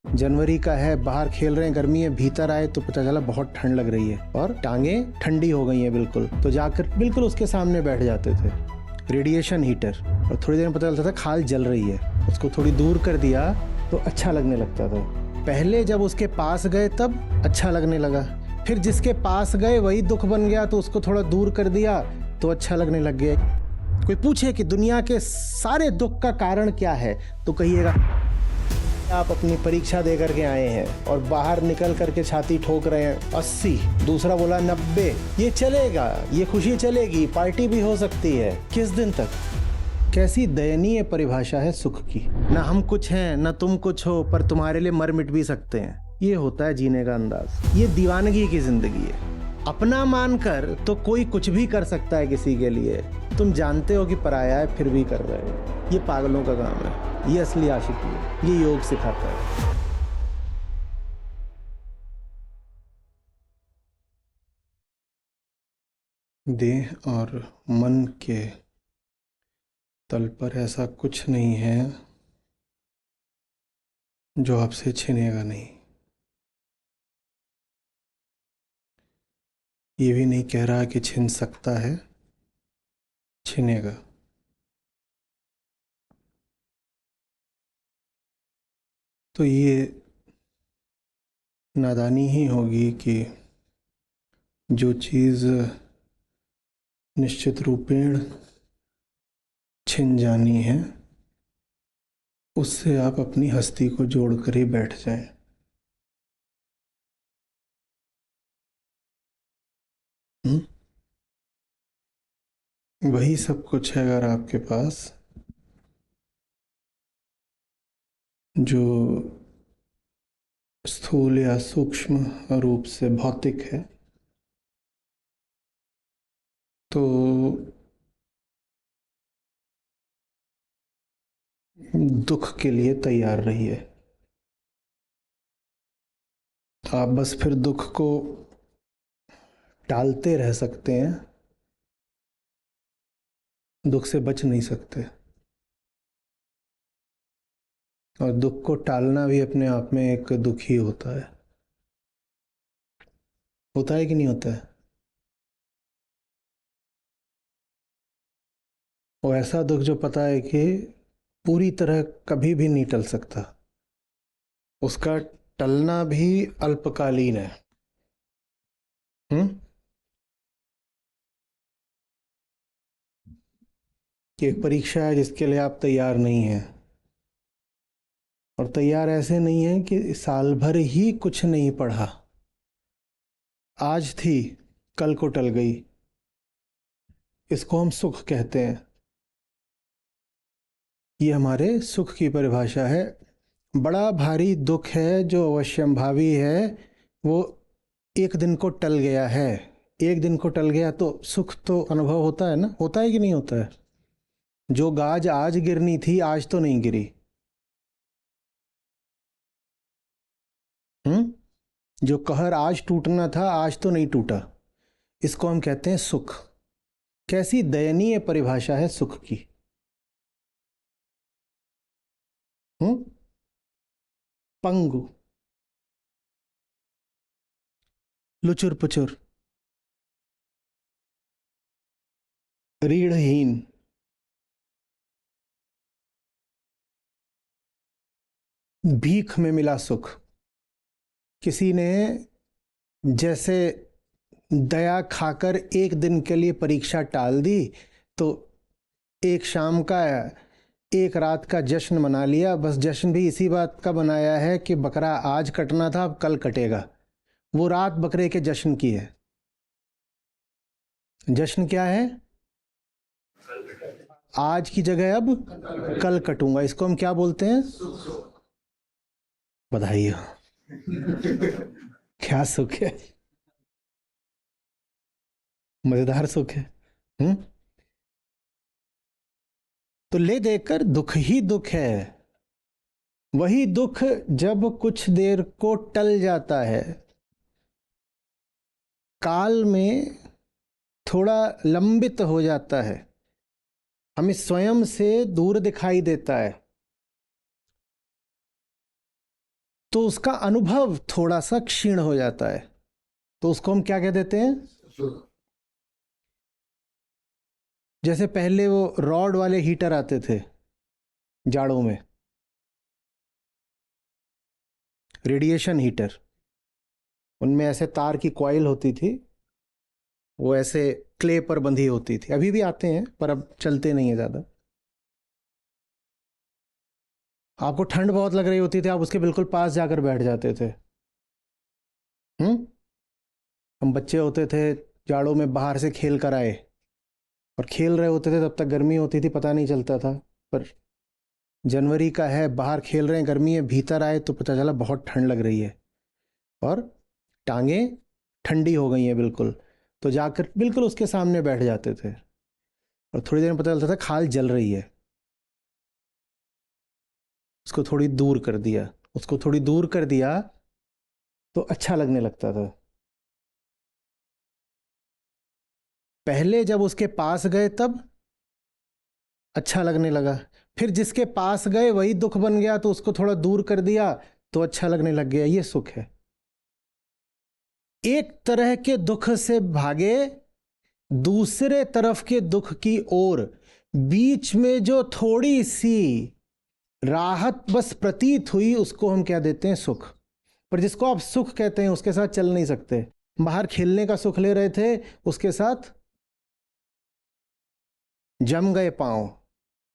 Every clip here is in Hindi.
जनवरी का है, बाहर खेल रहे हैं, गर्मी है, भीतर आए तो पता चला बहुत ठंड लग रही है और टांगें ठंडी हो गई हैं बिल्कुल, तो जाकर बिल्कुल उसके सामने बैठ जाते थे। Radiation heater. और थोड़ी देर में पता चलता था खाल जल रही है, उसको थोड़ी दूर कर दिया तो अच्छा लगने लगता था। पहले जब उसके पास गए तब अच्छा लगने लगा, फिर जिसके पास गए वही दुख बन गया, तो उसको थोड़ा दूर कर दिया तो अच्छा लगने लग गया। कोई पूछे कि दुनिया के सारे दुख का कारण क्या है, तो कहिएगा आप अपनी परीक्षा दे करके आए हैं और बाहर निकल करके छाती ठोक रहे हैं 80, दूसरा बोला 90। ये चलेगा, ये खुशी चलेगी, पार्टी भी हो सकती है, किस दिन तक? कैसी दयनीय परिभाषा है सुख की। ना हम कुछ हैं ना तुम कुछ हो, पर तुम्हारे लिए मर मिट भी सकते हैं। ये होता है जीने का अंदाज। ये दीवानगी की जिंदगी है। अपना मानकर तो कोई कुछ भी कर सकता है किसी के लिए, तुम जानते हो कि पराया है फिर भी कर रहे हो। ये पागलों का काम है, ये असली आशिकी है, ये योग सिखाता है। देह और मन के तल पर ऐसा कुछ नहीं है जो आपसे छिनेगा नहीं। ये भी नहीं कह रहा कि छिन सकता है, छिनेगा। तो ये नादानी ही होगी कि जो चीज़ निश्चित रूपेण छिन जानी है उससे आप अपनी हस्ती को जोड़कर ही बैठ जाएं। वही सब कुछ है अगर आपके पास जो स्थूल या सूक्ष्म रूप से भौतिक है, तो दुख के लिए तैयार रहिए। आप बस फिर दुख को टालते रह सकते हैं, दुख से बच नहीं सकते। और दुख को टालना भी अपने आप में एक दुख ही होता है। होता है कि नहीं होता है? वो ऐसा दुख जो पता है कि पूरी तरह कभी भी नहीं टल सकता, उसका टलना भी अल्पकालीन है। कि एक परीक्षा है जिसके लिए आप तैयार नहीं हैं, और तैयार ऐसे नहीं है कि साल भर ही कुछ नहीं पढ़ा, आज थी कल को टल गई, इसको हम सुख कहते हैं। ये हमारे सुख की परिभाषा है। बड़ा भारी दुख है जो अवश्यंभावी है, वो एक दिन को टल गया है। एक दिन को टल गया तो सुख तो अनुभव होता है ना, होता है कि नहीं होता है? जो गाज आज गिरनी थी आज तो नहीं गिरी। जो कहर आज टूटना था आज तो नहीं टूटा, इसको हम कहते हैं सुख। कैसी दयनीय परिभाषा है सुख की। पंगु, लुचुर पुचुर, रीढ़हीन, भीख में मिला सुख। किसी ने जैसे दया खाकर एक दिन के लिए परीक्षा टाल दी, तो एक शाम का एक रात का जश्न मना लिया। बस जश्न भी इसी बात का बनाया है कि बकरा आज कटना था अब कल कटेगा। वो रात बकरे के जश्न की है। जश्न क्या है? आज की जगह अब कल कटूंगा। इसको हम क्या बोलते हैं? बधाई हो। क्या सुख है? मजेदार सुख है। तो ले देकर दुख ही दुख है। वही दुख जब कुछ देर को टल जाता है, काल में थोड़ा लंबित हो जाता है, हमें स्वयं से दूर दिखाई देता है, तो उसका अनुभव थोड़ा सा क्षीण हो जाता है, तो उसको हम क्या कह देते हैं? जैसे पहले वो रॉड वाले हीटर आते थे जाड़ों में, रेडिएशन हीटर, उनमें ऐसे तार की कॉइल होती थी, वो ऐसे क्ले पर बंधी होती थी, अभी भी आते हैं पर अब चलते नहीं है ज़्यादा। आपको ठंड बहुत लग रही होती थी, आप उसके बिल्कुल पास जाकर बैठ जाते थे। हम बच्चे होते थे, जाड़ों में बाहर से खेल कर आए और खेल रहे होते थे, तब तक गर्मी होती थी, पता नहीं चलता था, पर जनवरी का है, बाहर खेल रहे हैं, गर्मी है, भीतर आए तो पता चला बहुत ठंड लग रही है और टांगे ठंडी हो गई हैं बिल्कुल, तो जाकर बिल्कुल उसके सामने बैठ जाते थे और थोड़ी देर में पता चलता था खाल जल रही है। उसको थोड़ी दूर कर दिया, उसको थोड़ी दूर कर दिया तो अच्छा लगने लगता था। पहले जब उसके पास गए तब अच्छा लगने लगा, फिर जिसके पास गए वही दुख बन गया, तो उसको थोड़ा दूर कर दिया तो अच्छा लगने लग गया। ये सुख है। एक तरह के दुख से भागे दूसरे तरफ के दुख की ओर, बीच में जो थोड़ी सी राहत बस प्रतीत हुई, उसको हम क्या देते हैं? सुख। पर जिसको आप सुख कहते हैं उसके साथ चल नहीं सकते। बाहर खेलने का सुख ले रहे थे, उसके साथ जम गए पांव,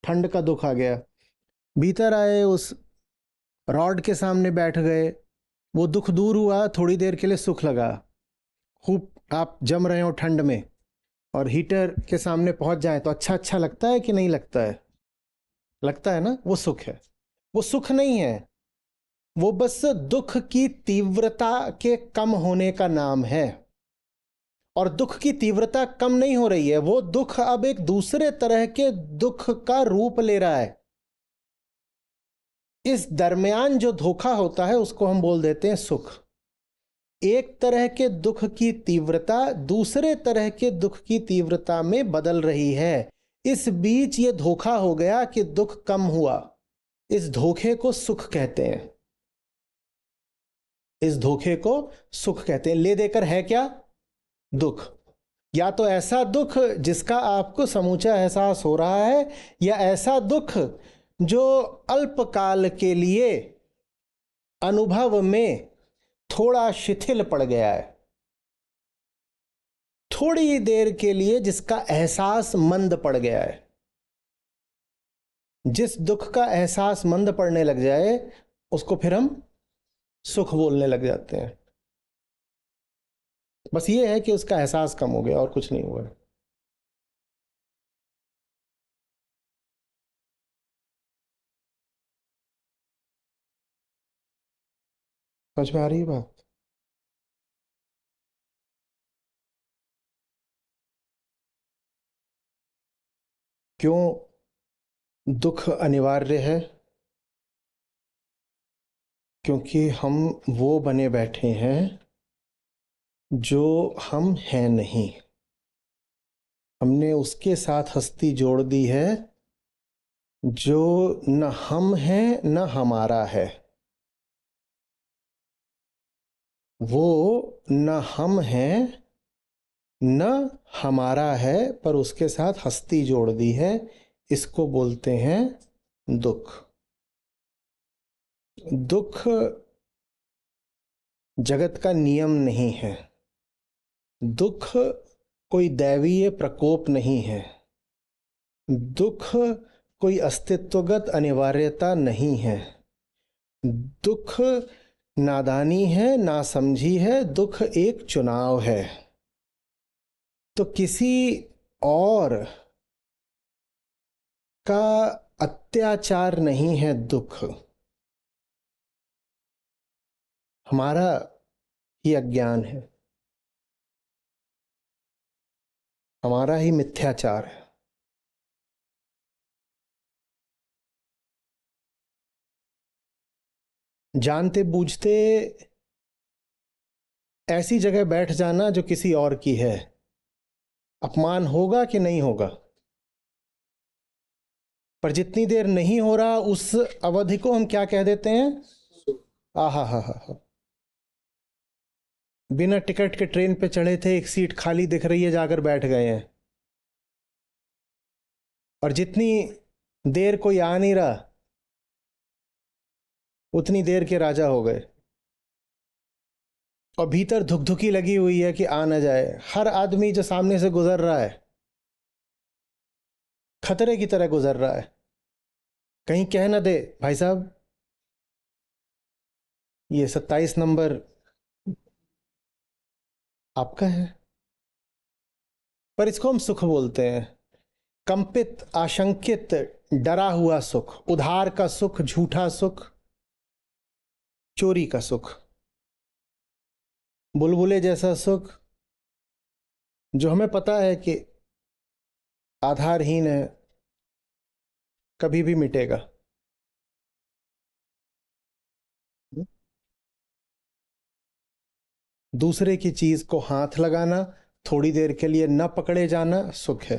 ठंड का दुख आ गया। भीतर आए, उस रॉड के सामने बैठ गए, वो दुख दूर हुआ, थोड़ी देर के लिए सुख लगा। खूब आप जम रहे हो ठंड में और हीटर के सामने पहुंच जाए तो अच्छा अच्छा लगता है कि नहीं लगता है? लगता है ना? वो सुख है। वो सुख नहीं है, वो बस दुख की तीव्रता के कम होने का नाम है। और दुख की तीव्रता कम नहीं हो रही है, वो दुख अब एक दूसरे तरह के दुख का रूप ले रहा है। इस दरमियान जो धोखा होता है उसको हम बोल देते हैं सुख। एक तरह के दुख की तीव्रता दूसरे तरह के दुख की तीव्रता में बदल रही है। इस बीच ये धोखा हो गया कि दुख कम हुआ, इस धोखे को सुख कहते हैं। इस धोखे को सुख कहते हैं। ले देकर है क्या? दुख। या तो ऐसा दुख जिसका आपको समूचा एहसास हो रहा है, या ऐसा दुख जो अल्पकाल के लिए अनुभव में थोड़ा शिथिल पड़ गया है, थोड़ी देर के लिए जिसका एहसास मंद पड़ गया है। जिस दुख का एहसास मंद पड़ने लग जाए उसको फिर हम सुख बोलने लग जाते हैं। बस ये है कि उसका एहसास कम हो गया और कुछ नहीं हुआ। समझ में आ रही है बात? क्यों दुख अनिवार्य है? क्योंकि हम वो बने बैठे हैं जो हम हैं नहीं। हमने उसके साथ हस्ती जोड़ दी है जो न हम हैं न हमारा है। वो न हम हैं न हमारा है, पर उसके साथ हस्ती जोड़ दी है। इसको बोलते हैं दुख। दुख जगत का नियम नहीं है। दुख कोई दैवीय प्रकोप नहीं है। दुख कोई अस्तित्वगत अनिवार्यता नहीं है। दुख नादानी है, नासमझी है। दुख एक चुनाव है। तो किसी और का अत्याचार नहीं है दुख, हमारा ही अज्ञान है, हमारा ही मिथ्याचार है। जानते बूझते ऐसी जगह बैठ जाना जो किसी और की है, अपमान होगा कि नहीं होगा? पर जितनी देर नहीं हो रहा उस अवधि को हम क्या कह देते हैं? आ हा, बिना टिकट के ट्रेन पे चढ़े थे, एक सीट खाली दिख रही है, जाकर बैठ गए हैं, और जितनी देर कोई आ नहीं रहा उतनी देर के राजा हो गए, और भीतर धुकधुकी लगी हुई है कि आ ना जाए। हर आदमी जो सामने से गुजर रहा है खतरे की तरह गुजर रहा है, कहीं कह ना दे भाई साहब ये 27 नंबर आपका है। पर इसको हम सुख बोलते हैं, कंपित, आशंकित, डरा हुआ सुख, उधार का सुख, झूठा सुख, चोरी का सुख, बुलबुले जैसा सुख जो हमें पता है कि आधारहीन है, कभी भी मिटेगा। दूसरे की चीज को हाथ लगाना, थोड़ी देर के लिए न पकड़े जाना सुख है।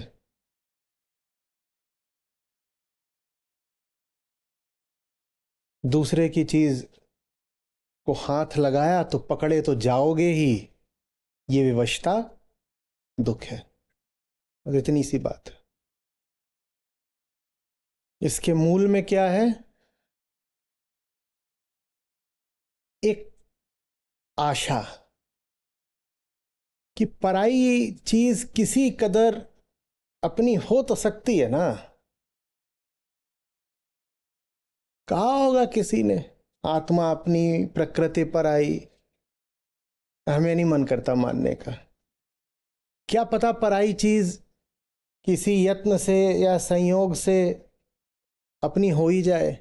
दूसरे की चीज को हाथ लगाया तो पकड़े तो जाओगे ही, ये विवशता दुख है। और इतनी सी बात है। इसके मूल में क्या है? एक आशा कि पराई चीज किसी कदर अपनी हो तो सकती है ना। कहा होगा किसी ने, आत्मा अपनी प्रकृति पर आई। हमें नहीं मन करता मानने का। क्या पता पराई चीज किसी यत्न से या संयोग से अपनी हो ही जाए,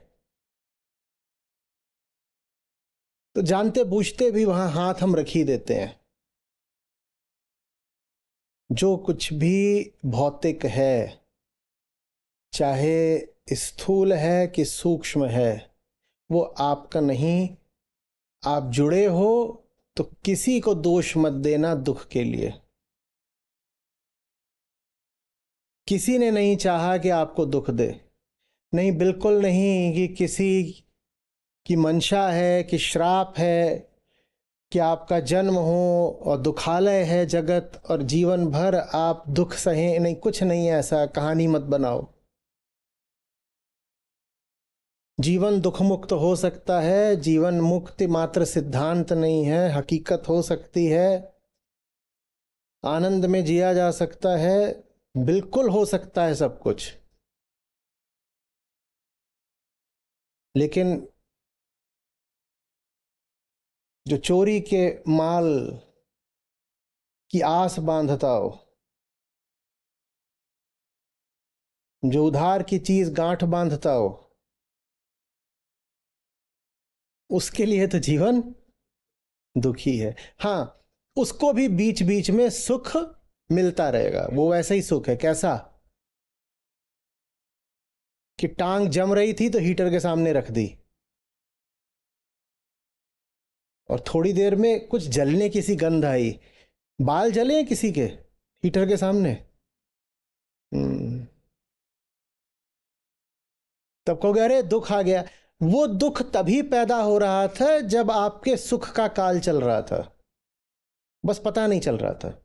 तो जानते बूझते भी वहां हाथ हम रख ही देते हैं। जो कुछ भी भौतिक है, चाहे स्थूल है कि सूक्ष्म है, वो आपका नहीं। आप जुड़े हो तो किसी को दोष मत देना दुख के लिए। किसी ने नहीं चाहा कि आपको दुख दे, नहीं, बिल्कुल नहीं कि किसी की मंशा है कि श्राप है कि आपका जन्म हो और दुखालय है जगत और जीवन भर आप दुख सहें, नहीं, कुछ नहीं है ऐसा। कहानी मत बनाओ। जीवन दुख मुक्त हो सकता है, जीवन मुक्ति मात्र सिद्धांत नहीं है, हकीकत हो सकती है। आनंद में जिया जा सकता है, बिल्कुल हो सकता है सब कुछ। लेकिन जो चोरी के माल की आस बांधता हो, जो उधार की चीज गांठ बांधता हो, उसके लिए तो जीवन दुखी है। हाँ, उसको भी बीच बीच में सुख मिलता रहेगा। वो वैसा ही सुख है, कैसा कि टांग जम रही थी तो हीटर के सामने रख दी, और थोड़ी देर में कुछ जलने की सी गंध आई। बाल जले हैं किसी के हीटर के सामने? तब कहोगे अरे दुख आ गया। वो दुख तभी पैदा हो रहा था जब आपके सुख का काल चल रहा था, बस पता नहीं चल रहा था।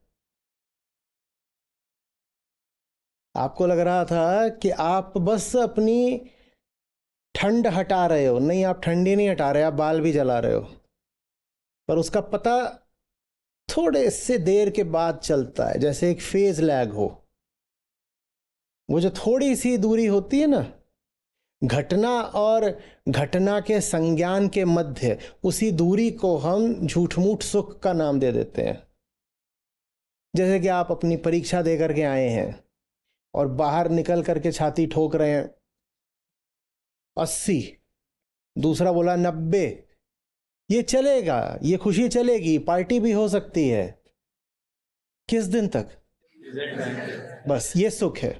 आपको लग रहा था कि आप बस अपनी ठंड हटा रहे हो। नहीं, आप ठंडी नहीं हटा रहे, आप बाल भी जला रहे हो। पर उसका पता थोड़े से देर के बाद चलता है, जैसे एक फेज लैग हो। वो जो थोड़ी सी दूरी होती है ना, घटना और घटना के संज्ञान के मध्य, उसी दूरी को हम झूठ मूठ सुख का नाम दे देते हैं। जैसे कि आप अपनी परीक्षा दे करके आए हैं और बाहर निकल करके छाती ठोक रहे हैं 80, दूसरा बोला 90। ये चलेगा, ये खुशी चलेगी, पार्टी भी हो सकती है। किस दिन तक? बस ये सुख है।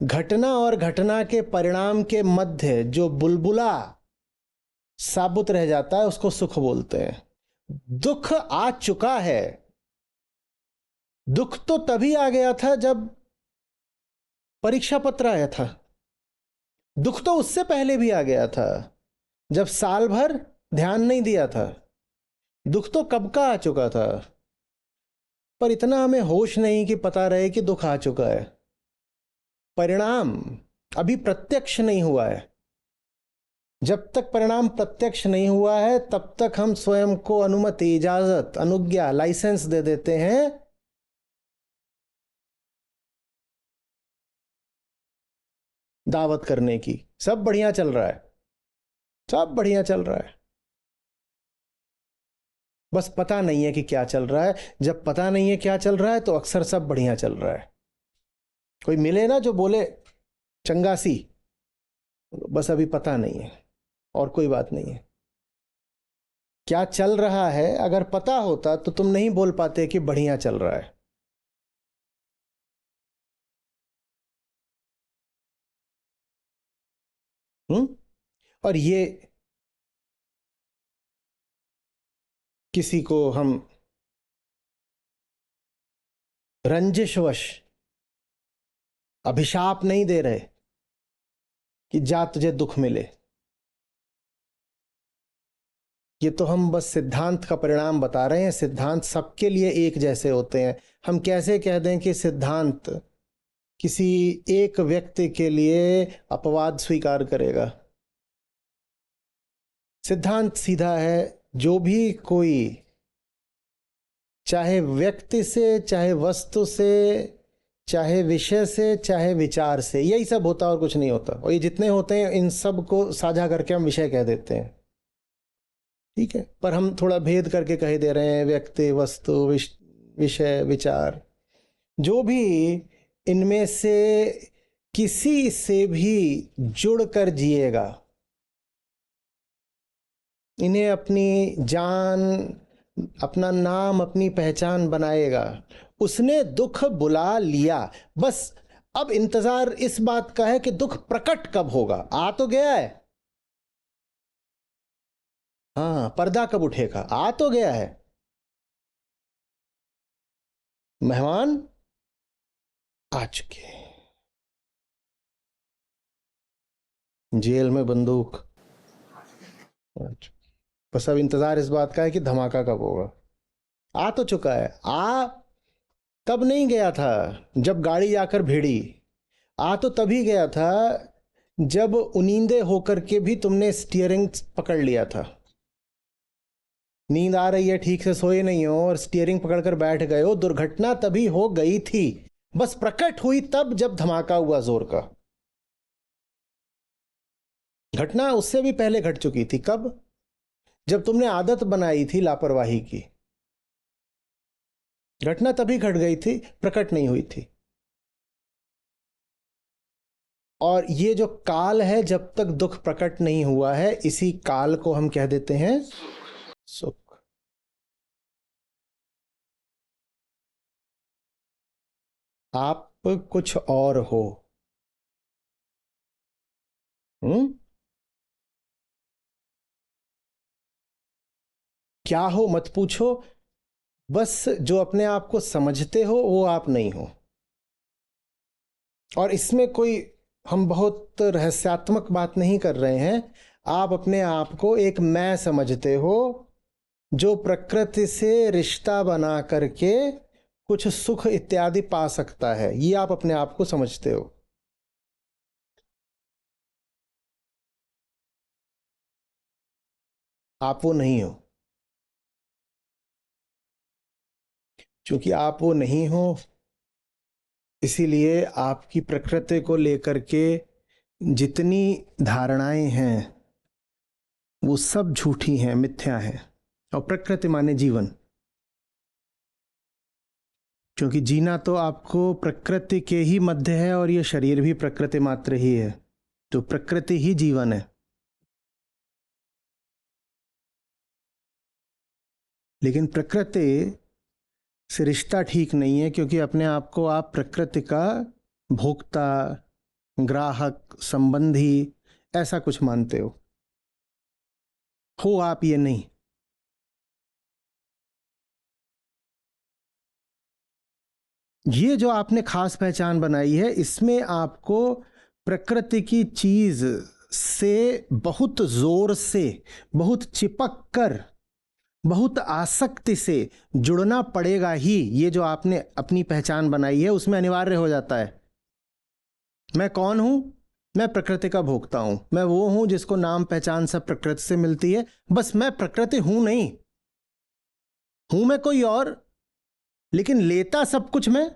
घटना और घटना के परिणाम के मध्य जो बुलबुला साबुत रह जाता है उसको सुख बोलते हैं। दुख आ चुका है। दुख तो तभी आ गया था जब परीक्षा पत्र आया था। दुख तो उससे पहले भी आ गया था, जब साल भर ध्यान नहीं दिया था, दुख तो कब का आ चुका था, पर इतना हमें होश नहीं कि पता रहे कि दुख आ चुका है। परिणाम अभी प्रत्यक्ष नहीं हुआ है। जब तक परिणाम प्रत्यक्ष नहीं हुआ है तब तक हम स्वयं को अनुमति, इजाजत, अनुज्ञा, लाइसेंस दे देते हैं दावत करने की। सब बढ़िया चल रहा है, सब बढ़िया चल रहा है, बस पता नहीं है कि क्या चल रहा है। जब पता नहीं है क्या चल रहा है तो अक्सर सब बढ़िया चल रहा है। कोई मिले ना जो बोले चंगासी, बस अभी पता नहीं है और कोई बात नहीं है। क्या चल रहा है अगर पता होता तो तुम नहीं बोल पाते कि बढ़िया चल रहा है। और ये किसी को हम रंजिशवश अभिशाप नहीं दे रहे कि जा तुझे दुख मिले। ये तो हम बस सिद्धांत का परिणाम बता रहे हैं। सिद्धांत सबके लिए एक जैसे होते हैं। हम कैसे कह दें कि सिद्धांत किसी एक व्यक्ति के लिए अपवाद स्वीकार करेगा? सिद्धांत सीधा है, जो भी कोई चाहे व्यक्ति से, चाहे वस्तु से, चाहे विषय से, चाहे विचार से, यही सब होता और कुछ नहीं होता। और ये जितने होते हैं इन सब को साझा करके हम विषय कह देते हैं, ठीक है। पर हम थोड़ा भेद करके कह दे रहे हैं व्यक्ति, वस्तु, विषय, विचार। जो भी इनमें से किसी से भी जुड़कर जिएगा, इन्हें अपनी जान, अपना नाम, अपनी पहचान बनाएगा, उसने दुख बुला लिया। बस अब इंतजार इस बात का है कि दुख प्रकट कब होगा। आ तो गया है, हाँ, पर्दा कब उठेगा? आ तो गया है, मेहमान आ चुके हैं। जेल में बंदूक, बस अब इंतजार इस बात का है कि धमाका कब होगा। आ तो चुका है। आ तब नहीं गया था जब गाड़ी जाकर भिड़ी, आ तो तभी गया था जब उनींदे होकर के भी तुमने स्टीयरिंग पकड़ लिया था। नींद आ रही है, ठीक से सोए नहीं हो और स्टीयरिंग पकड़कर बैठ गए हो। दुर्घटना तभी हो गई थी, बस प्रकट हुई तब जब धमाका हुआ जोर का। घटना उससे भी पहले घट चुकी थी। कब? जब तुमने आदत बनाई थी लापरवाही की। घटना तभी घट गई थी, प्रकट नहीं हुई थी। और ये जो काल है, जब तक दुख प्रकट नहीं हुआ है, इसी काल को हम कह देते हैं सुख। आप कुछ और हो। क्या हो मत पूछो, बस जो अपने आप को समझते हो वो आप नहीं हो। और इसमें कोई हम बहुत रहस्यात्मक बात नहीं कर रहे हैं। आप अपने आप को एक मैं समझते हो जो प्रकृति से रिश्ता बना करके कुछ सुख इत्यादि पा सकता है। ये आप अपने आप को समझते हो। आप वो नहीं हो। क्योंकि आप वो नहीं हो, इसीलिए आपकी प्रकृति को लेकर के जितनी धारणाएं हैं वो सब झूठी हैं, मिथ्या हैं। और प्रकृति माने जीवन, क्योंकि जीना तो आपको प्रकृति के ही मध्य है और ये शरीर भी प्रकृति मात्र ही है। तो प्रकृति ही जीवन है। लेकिन प्रकृति से रिश्ता ठीक नहीं है, क्योंकि अपने आप को आप प्रकृति का भोक्ता, ग्राहक, संबंधी ऐसा कुछ मानते हो आप ये नहीं। ये जो आपने खास पहचान बनाई है, इसमें आपको प्रकृति की चीज से बहुत जोर से, बहुत चिपक कर, बहुत आसक्ति से जुड़ना पड़ेगा ही। ये जो आपने अपनी पहचान बनाई है उसमें अनिवार्य हो जाता है। मैं कौन हूं? मैं प्रकृति का भोक्ता हूं। मैं वो हूं जिसको नाम पहचान सब प्रकृति से मिलती है। बस मैं प्रकृति हूं नहीं, हूं मैं कोई और, लेकिन लेता सब कुछ मैं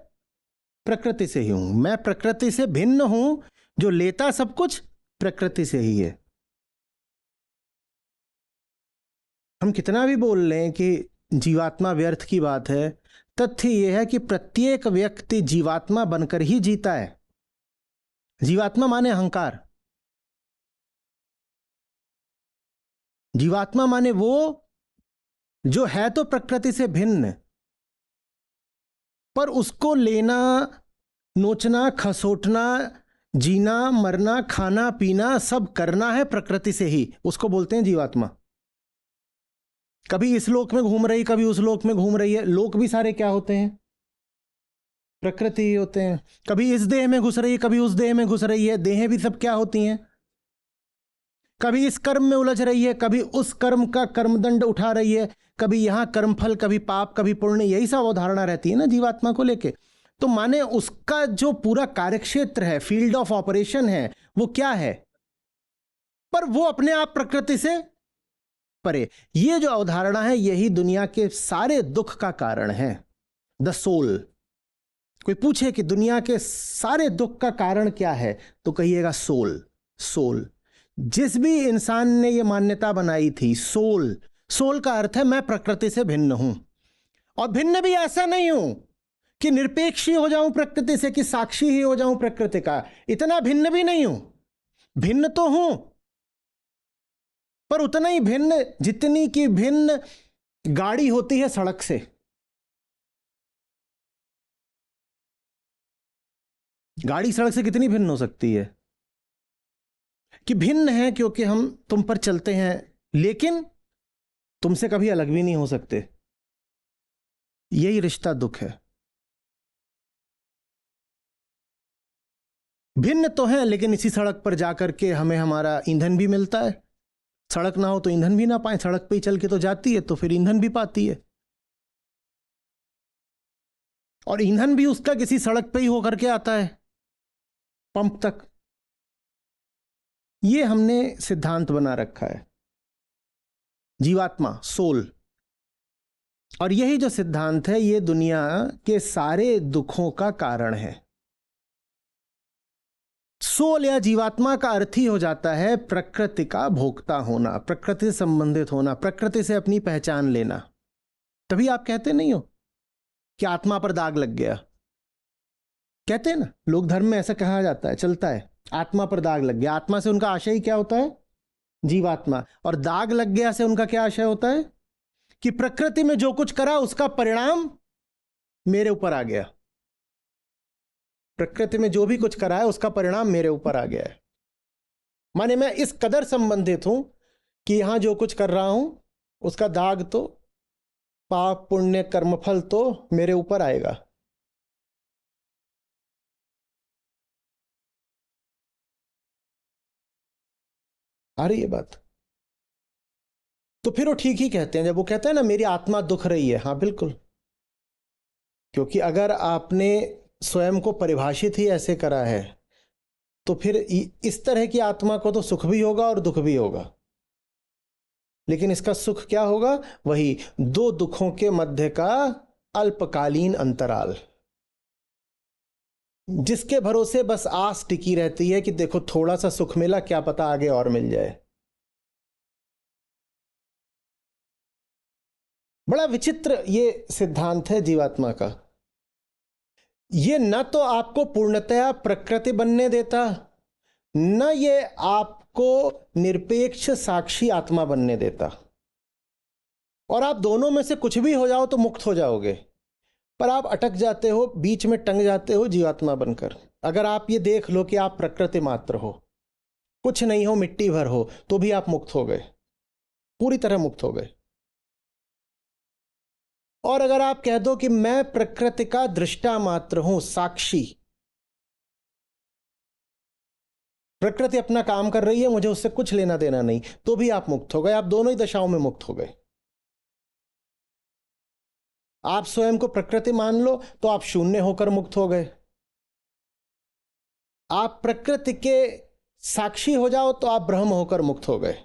प्रकृति से ही हूं। मैं प्रकृति से भिन्न हूं, जो लेता सब कुछ प्रकृति से ही है। हम कितना भी बोल लें कि जीवात्मा व्यर्थ की बात है, तथ्य यह है कि प्रत्येक व्यक्ति जीवात्मा बनकर ही जीता है। जीवात्मा माने अहंकार। जीवात्मा माने वो जो है तो प्रकृति से भिन्न, पर उसको लेना, नोचना, खसोटना, जीना, मरना, खाना पीना सब करना है प्रकृति से ही। उसको बोलते हैं जीवात्मा। कभी इस लोक में घूम रही, कभी उस लोक में घूम रही है। लोक भी सारे क्या होते हैं? प्रकृति ही होते हैं। कभी इस देह में घुस रही है, कभी उस देह में घुस रही है। देहें भी सब क्या होती हैं? कभी इस कर्म में उलझ रही है, कभी उस कर्म का कर्मदंड उठा रही है। कभी यहां कर्मफल, कभी पाप, कभी पुण्य, यही सब अवधारणा रहती है ना जीवात्मा को लेके। तो माने उसका जो पूरा कार्यक्षेत्र है, फील्ड ऑफ ऑपरेशन है, वो क्या है? पर वो अपने आप प्रकृति से परे। ये जो अवधारणा है, यही दुनिया के सारे दुख का कारण है। The soul. कोई पूछे कि दुनिया के सारे दुख का कारण क्या है, तो कहिएगा सोल। सोल। जिस भी इंसान ने यह मान्यता बनाई थी, सोल, सोल का अर्थ है मैं प्रकृति से भिन्न हूं। और भिन्न भी ऐसा नहीं हूं कि निरपेक्ष ही हो जाऊं प्रकृति से, कि साक्षी ही हो जाऊं प्रकृति का। इतना भिन्न भी नहीं हूं। भिन्न तो हूं, पर उतना ही भिन्न जितनी की भिन्न गाड़ी होती है सड़क से। गाड़ी सड़क से कितनी भिन्न हो सकती है? कि भिन्न है क्योंकि हम तुम पर चलते हैं, लेकिन तुमसे कभी अलग भी नहीं हो सकते। यही रिश्ता दुख है। भिन्न तो है, लेकिन इसी सड़क पर जाकर के हमें हमारा ईंधन भी मिलता है। सड़क ना हो तो ईंधन भी ना पाए। सड़क पे ही चल के तो जाती है, तो फिर ईंधन भी पाती है। और ईंधन भी उसका किसी सड़क पे ही होकर के आता है, पंप तक। ये हमने सिद्धांत बना रखा है, जीवात्मा, सोल। और यही जो सिद्धांत है, ये दुनिया के सारे दुखों का कारण है। सोल या जीवात्मा का अर्थ ही हो जाता है प्रकृति का भोक्ता होना, प्रकृति से संबंधित होना, प्रकृति से अपनी पहचान लेना। तभी आप कहते नहीं हो कि आत्मा पर दाग लग गया। कहते हैं ना, लोक धर्म में ऐसा कहा जाता है, चलता है, आत्मा पर दाग लग गया। आत्मा से उनका आशय ही क्या होता है? जीवात्मा। और दाग लग गया से उनका क्या आशय होता है? कि प्रकृति में जो कुछ करा उसका परिणाम मेरे ऊपर आ गया। प्रकृति में जो भी कुछ करा है उसका परिणाम मेरे ऊपर आ गया है। माने मैं इस कदर संबंधित हूं कि यहां जो कुछ कर रहा हूं उसका दाग तो, पाप पुण्य कर्मफल तो मेरे ऊपर आएगा। आ रही है बात? तो फिर वो ठीक ही कहते हैं जब वो कहते हैं ना मेरी आत्मा दुख रही है। हाँ बिल्कुल, क्योंकि अगर आपने स्वयं को परिभाषित ही ऐसे करा है, तो फिर इस तरह की आत्मा को तो सुख भी होगा और दुख भी होगा। लेकिन इसका सुख क्या होगा? वही दो दुखों के मध्य का अल्पकालीन अंतराल, जिसके भरोसे बस आस टिकी रहती है कि देखो थोड़ा सा सुख मिला, क्या पता आगे और मिल जाए। बड़ा विचित्र ये सिद्धांत है जीवात्मा का। ये न तो आपको पूर्णतया प्रकृति बनने देता, न ये आपको निरपेक्ष साक्षी आत्मा बनने देता। और आप दोनों में से कुछ भी हो जाओ तो मुक्त हो जाओगे, पर आप अटक जाते हो, बीच में टंग जाते हो जीवात्मा बनकर। अगर आप ये देख लो कि आप प्रकृति मात्र हो, कुछ नहीं हो, मिट्टी भर हो, तो भी आप मुक्त हो गए, पूरी तरह मुक्त हो गए। और अगर आप कह दो कि मैं प्रकृति का दृष्टा मात्र हूं, साक्षी, प्रकृति अपना काम कर रही है, मुझे उससे कुछ लेना देना नहीं, तो भी आप मुक्त हो गए। आप दोनों ही दशाओं में मुक्त हो गए। आप स्वयं को प्रकृति मान लो तो आप शून्य होकर मुक्त हो गए। आप प्रकृति के साक्षी हो जाओ तो आप ब्रह्म होकर मुक्त हो गए।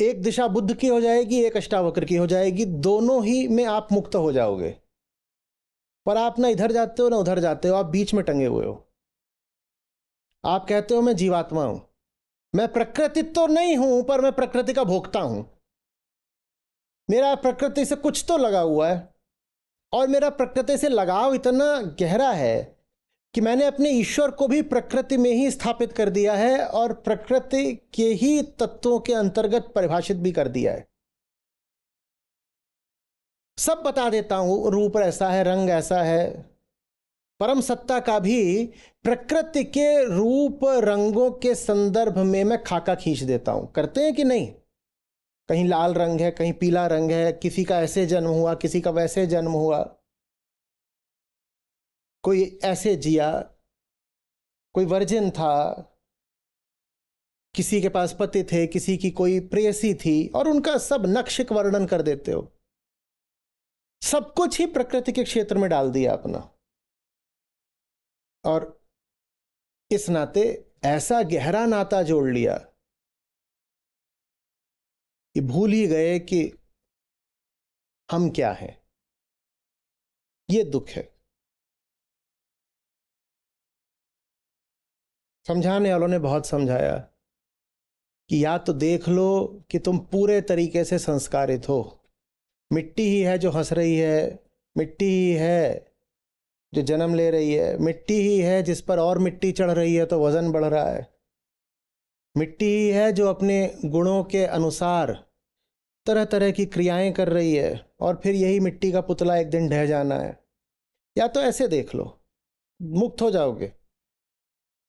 एक दिशा बुद्ध की हो जाएगी, एक अष्टावक्र की हो जाएगी, दोनों ही में आप मुक्त हो जाओगे। पर आप ना इधर जाते हो ना उधर जाते हो, आप बीच में टंगे हुए हो। आप कहते हो मैं जीवात्मा हूं, मैं प्रकृति तो नहीं हूं, पर मैं प्रकृति का भोक्ता हूं। मेरा प्रकृति से कुछ तो लगा हुआ है, और मेरा प्रकृति से लगाव इतना गहरा है कि मैंने अपने ईश्वर को भी प्रकृति में ही स्थापित कर दिया है और प्रकृति के ही तत्वों के अंतर्गत परिभाषित भी कर दिया है। सब बता देता हूं, रूप ऐसा है, रंग ऐसा है। परम सत्ता का भी प्रकृति के रूप रंगों के संदर्भ में मैं खाका खींच देता हूं। करते हैं कि नहीं? कहीं लाल रंग है, कहीं पीला रंग है, किसी का ऐसे जन्म हुआ, किसी का वैसे जन्म हुआ, कोई ऐसे जिया, कोई वर्जिन था, किसी के पास पति थे, किसी की कोई प्रेयसी थी, और उनका सब नक्शिक वर्णन कर देते हो। सब कुछ ही प्रकृति के क्षेत्र में डाल दिया अपना। और इस नाते ऐसा गहरा नाता जोड़ लिया कि भूल ही गए कि हम क्या हैं। ये दुख है। समझाने वालों ने बहुत समझाया कि या तो देख लो कि तुम पूरे तरीके से संस्कारित हो। मिट्टी ही है जो हंस रही है, मिट्टी ही है जो जन्म ले रही है, मिट्टी ही है जिस पर और मिट्टी चढ़ रही है तो वजन बढ़ रहा है, मिट्टी ही है जो अपने गुणों के अनुसार तरह तरह की क्रियाएं कर रही है, और फिर यही मिट्टी का पुतला एक दिन ढह जाना है। या तो ऐसे देख लो, मुक्त हो जाओगे,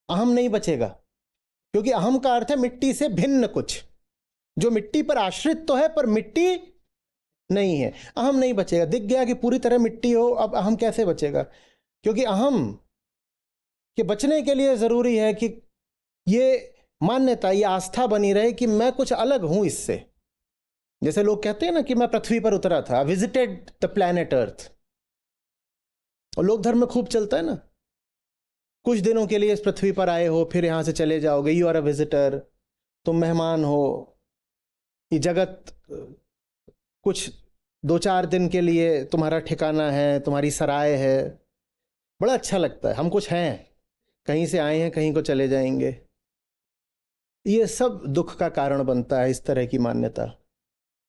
अहम नहीं बचेगा। क्योंकि अहम का अर्थ है मिट्टी से भिन्न कुछ, जो मिट्टी पर आश्रित तो है पर मिट्टी नहीं है। अहम नहीं बचेगा। दिख गया कि पूरी तरह मिट्टी हो, अब अहम कैसे बचेगा? क्योंकि अहम के बचने के लिए जरूरी है कि ये मान्यता, ये आस्था बनी रहे कि मैं कुछ अलग हूं इससे। जैसे लोग कहते हैं ना कि मैं पृथ्वी पर उतरा था, विजिटेड द प्लैनेट अर्थ। और लोक धर्म में खूब चलता है ना, कुछ दिनों के लिए इस पृथ्वी पर आए हो, फिर यहां से चले जाओगे, यू आर अ विजिटर, तुम मेहमान हो। ये जगत कुछ 2-4 दिन के लिए तुम्हारा ठिकाना है, तुम्हारी सराय है। बड़ा अच्छा लगता है, हम कुछ हैं, कहीं से आए हैं, कहीं को चले जाएंगे। ये सब दुख का कारण बनता है, इस तरह की मान्यता।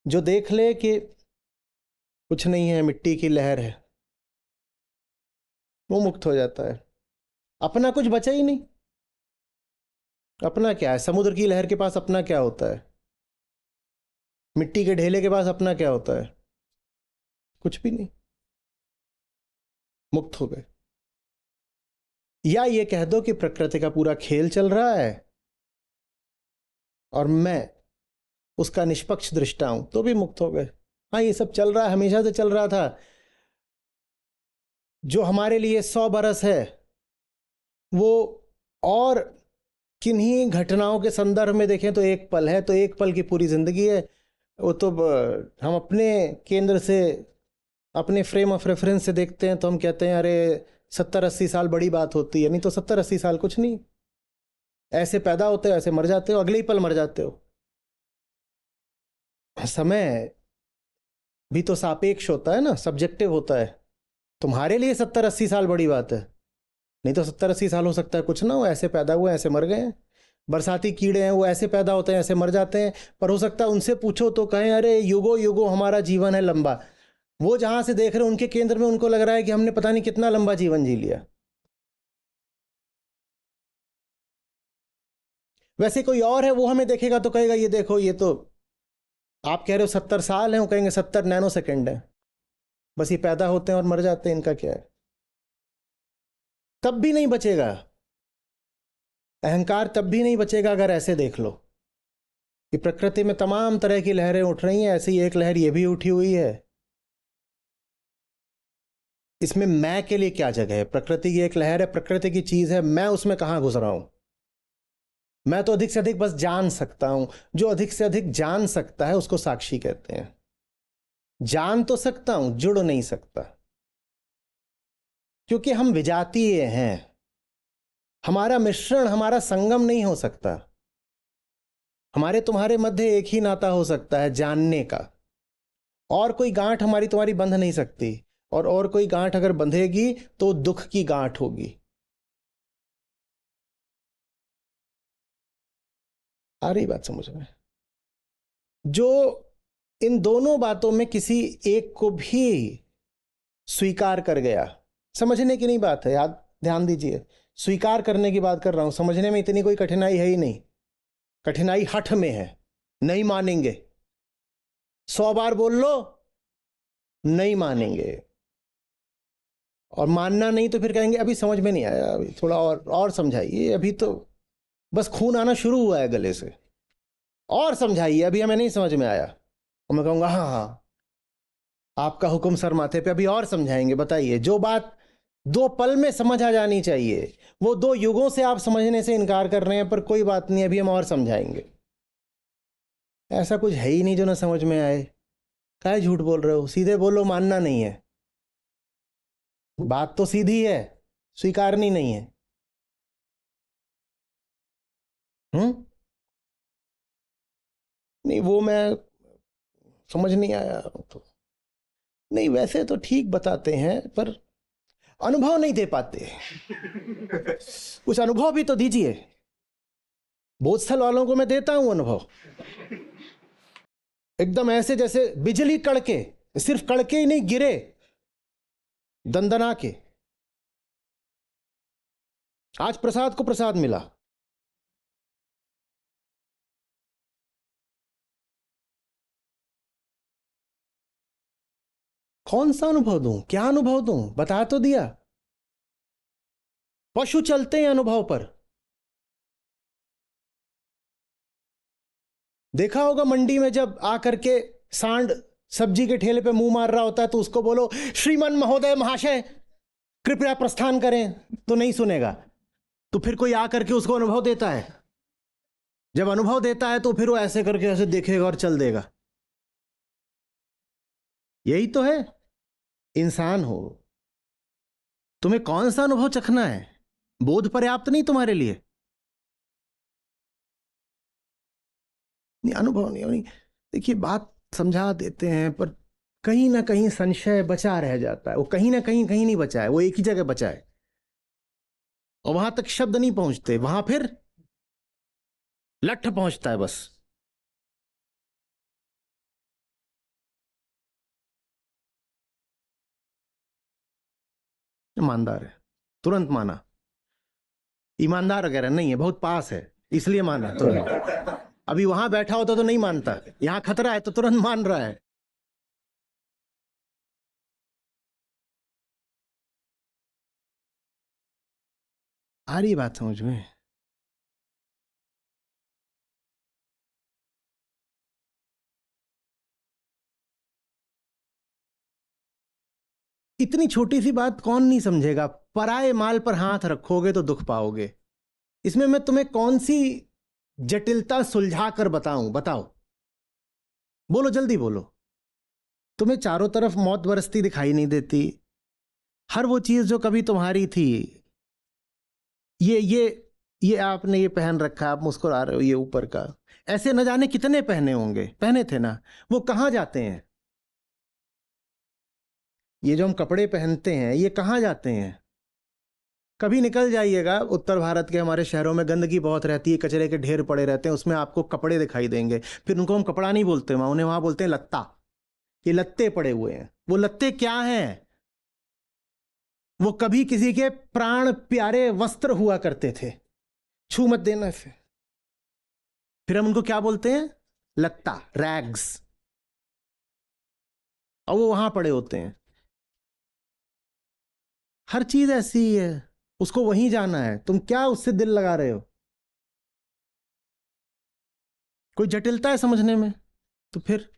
जो देख ले कि कुछ नहीं है, मिट्टी की लहर है, वो मुक्त हो जाता है। अपना कुछ बचा ही नहीं। अपना क्या है? समुद्र की लहर के पास अपना क्या होता है? मिट्टी के ढेले के पास अपना क्या होता है? कुछ भी नहीं। मुक्त हो गए। या ये कह दो कि प्रकृति का पूरा खेल चल रहा है और मैं उसका निष्पक्ष दृष्टा हूं, तो भी मुक्त हो गए। हाँ, ये सब चल रहा है, हमेशा से चल रहा था। जो हमारे लिए 100 बरस है, वो और किन्हीं घटनाओं के संदर्भ में देखें तो एक पल है, तो एक पल की पूरी जिंदगी है। वो तो हम अपने केंद्र से, अपने फ्रेम ऑफ रेफरेंस से देखते हैं तो हम कहते हैं अरे 70-80 साल बड़ी बात होती है। नहीं तो 70-80 साल कुछ नहीं। ऐसे पैदा होते हो, ऐसे मर जाते हो, अगले ही पल मर जाते हो। समय भी तो सापेक्ष होता है ना, सब्जेक्टिव होता है। तुम्हारे लिए 70-80 साल बड़ी बात है, नहीं तो 70-80 साल हो सकता है कुछ ना हो, ऐसे पैदा हुए ऐसे मर गए हैं। बरसाती कीड़े हैं, वो ऐसे पैदा होते हैं ऐसे मर जाते हैं। पर हो सकता है उनसे पूछो तो कहें अरे युगो युगो हमारा जीवन है लंबा। वो जहां से देख रहे हैं उनके केंद्र में उनको लग रहा है कि हमने पता नहीं कितना लंबा जीवन जी लिया। वैसे कोई और है, वो हमें देखेगा तो कहेगा ये देखो, ये तो आप कह रहे हो 70 साल है, वो कहेंगे 70 नैनो सेकेंड है। बस ये पैदा होते हैं और मर जाते हैं, इनका क्या है? तब भी नहीं बचेगा अहंकार, तब भी नहीं बचेगा अगर ऐसे देख लो कि प्रकृति में तमाम तरह की लहरें उठ रही हैं, ऐसी एक लहर ये भी उठी हुई है। इसमें मैं के लिए क्या जगह है? प्रकृति की एक लहर है, प्रकृति की चीज है, मैं उसमें कहां घुस रहा हूं? मैं तो अधिक से अधिक बस जान सकता हूं। जो अधिक से अधिक जान सकता है उसको साक्षी कहते हैं। जान तो सकता हूं, जुड़ नहीं सकता, क्योंकि हम विजातीय हैं। हमारा मिश्रण, हमारा संगम नहीं हो सकता। हमारे तुम्हारे मध्य एक ही नाता हो सकता है, जानने का। और कोई गांठ हमारी तुम्हारी बंध नहीं सकती, और कोई गांठ अगर बंधेगी तो दुख की गांठ होगी। आ रही बात समझ में? जो इन दोनों बातों में किसी एक को भी स्वीकार कर गया, समझने की नहीं बात है, याद ध्यान दीजिए, स्वीकार करने की बात कर रहा हूं। समझने में इतनी कोई कठिनाई है ही नहीं। कठिनाई हठ में है। नहीं मानेंगे, 100 बार बोल लो, नहीं मानेंगे। और मानना नहीं तो फिर कहेंगे अभी समझ में नहीं आया, अभी थोड़ा और समझाइए, अभी तो बस खून आना शुरू हुआ है गले से, और समझाइए, अभी हमें नहीं समझ में आया। और मैं कहूंगा हाँ हाँ, आपका हुक्म सर माथे पे, अभी और समझाएंगे, बताइए। जो बात 2 पल में समझ आ जानी चाहिए, वो 2 युगों से आप समझने से इनकार कर रहे हैं, पर कोई बात नहीं, अभी हम और समझाएंगे। ऐसा कुछ है ही नहीं जो ना समझ में आए। काहे झूठ बोल रहे हो? सीधे बोलो, मानना नहीं है। बात तो सीधी है, स्वीकारनी नहीं है। हम्म? नहीं, वो मैं समझ नहीं आया तो नहीं, वैसे तो ठीक बताते हैं पर अनुभव नहीं दे पाते। कुछ अनुभव भी तो दीजिए। बोधस्थल वालों को मैं देता हूं अनुभव, एकदम ऐसे जैसे बिजली कड़के, सिर्फ कड़के ही नहीं, गिरे दंदना के। आज प्रसाद को प्रसाद मिला। कौन सा अनुभव दूं? क्या अनुभव दूं? बता तो दिया। पशु चलते हैं अनुभव पर। देखा होगा मंडी में जब आकर के सांड सब्जी के ठेले पे मुंह मार रहा होता है तो उसको बोलो श्रीमान महोदय महाशय कृपया प्रस्थान करें, तो नहीं सुनेगा। तो फिर कोई आकर के उसको अनुभव देता है। जब अनुभव देता है तो फिर वो ऐसे करके ऐसे देखेगा और चल देगा। यही तो है इंसान हो। तुम्हें कौन सा अनुभव चखना है? बोध पर्याप्त नहीं तुम्हारे लिए? नहीं, अनुभव नहीं। देखिए, बात समझा देते हैं पर कहीं ना कहीं संशय बचा रह जाता है। वो कहीं ना कहीं, कहीं नहीं बचा है, वो एक ही जगह बचा है, और वहां तक शब्द नहीं पहुंचते, वहां फिर लठ पहुंचता है बस। ईमानदार है, तुरंत माना। ईमानदार वगैरह नहीं है, बहुत पास है इसलिए माना तुरंत। अभी वहां बैठा होता तो नहीं मानता, यहां खतरा है तो तुरंत मान रहा है। आ रही बात समझ में? इतनी छोटी सी बात कौन नहीं समझेगा? पराये माल पर हाथ रखोगे तो दुख पाओगे। इसमें मैं तुम्हें कौन सी जटिलता सुलझा कर बताऊं? बताओ, बोलो, जल्दी बोलो। तुम्हें चारों तरफ मौत बरसती दिखाई नहीं देती? हर वो चीज जो कभी तुम्हारी थी, ये आपने ये पहन रखा, आप मुस्कुरा रहे हो, ये ऊपर का, ऐसे न जाने कितने पहने होंगे, पहने थे ना, वो कहाँ जाते हैं? ये जो हम कपड़े पहनते हैं ये कहाँ जाते हैं? कभी निकल जाइएगा उत्तर भारत के हमारे शहरों में, गंदगी बहुत रहती है, कचरे के ढेर पड़े रहते हैं, उसमें आपको कपड़े दिखाई देंगे। फिर उनको हम कपड़ा नहीं बोलते वहां, उन्हें वहां बोलते हैं लत्ता। ये लत्ते पड़े हुए हैं। वो लत्ते क्या हैं? वो कभी किसी के प्राण प्यारे वस्त्र हुआ करते थे, छू मत देना से। फिर हम उनको क्या बोलते हैं? लत्ता, रैग्स। और वो वहां पड़े होते हैं। हर चीज ऐसी ही है, उसको वहीं जाना है। तुम क्या उससे दिल लगा रहे हो? कोई जटिलता है समझने में? तो फिर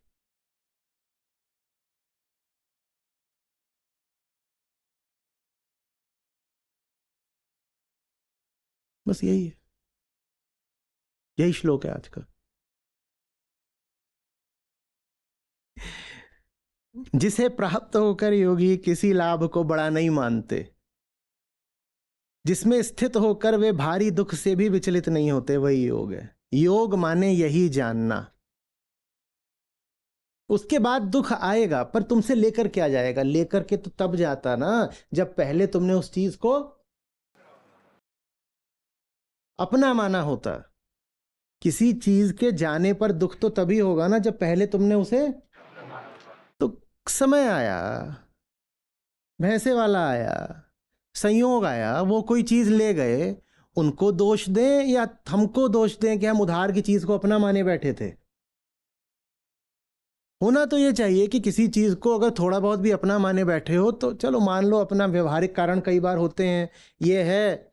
बस यही है, यही श्लोक है आज का। जिसे प्राप्त होकर योगी किसी लाभ को बड़ा नहीं मानते, जिसमें स्थित होकर वे भारी दुख से भी विचलित नहीं होते, वही योग है। योग माने यही जानना। उसके बाद दुख आएगा, पर तुमसे लेकर क्या जाएगा? लेकर के तो तब जाता ना जब पहले तुमने उस चीज को अपना माना होता। किसी चीज के जाने पर दुख तो तभी होगा ना जब पहले तुमने उसे, तो समय आया, भैंसे वाला आया, संयोग आया, वो कोई चीज ले गए, उनको दोष दें या हमको दोष दें कि हम उधार की चीज को अपना माने बैठे थे? होना तो ये चाहिए कि किसी चीज को अगर थोड़ा बहुत भी अपना माने बैठे हो तो चलो मान लो, अपना व्यवहारिक कारण कई बार होते हैं। ये है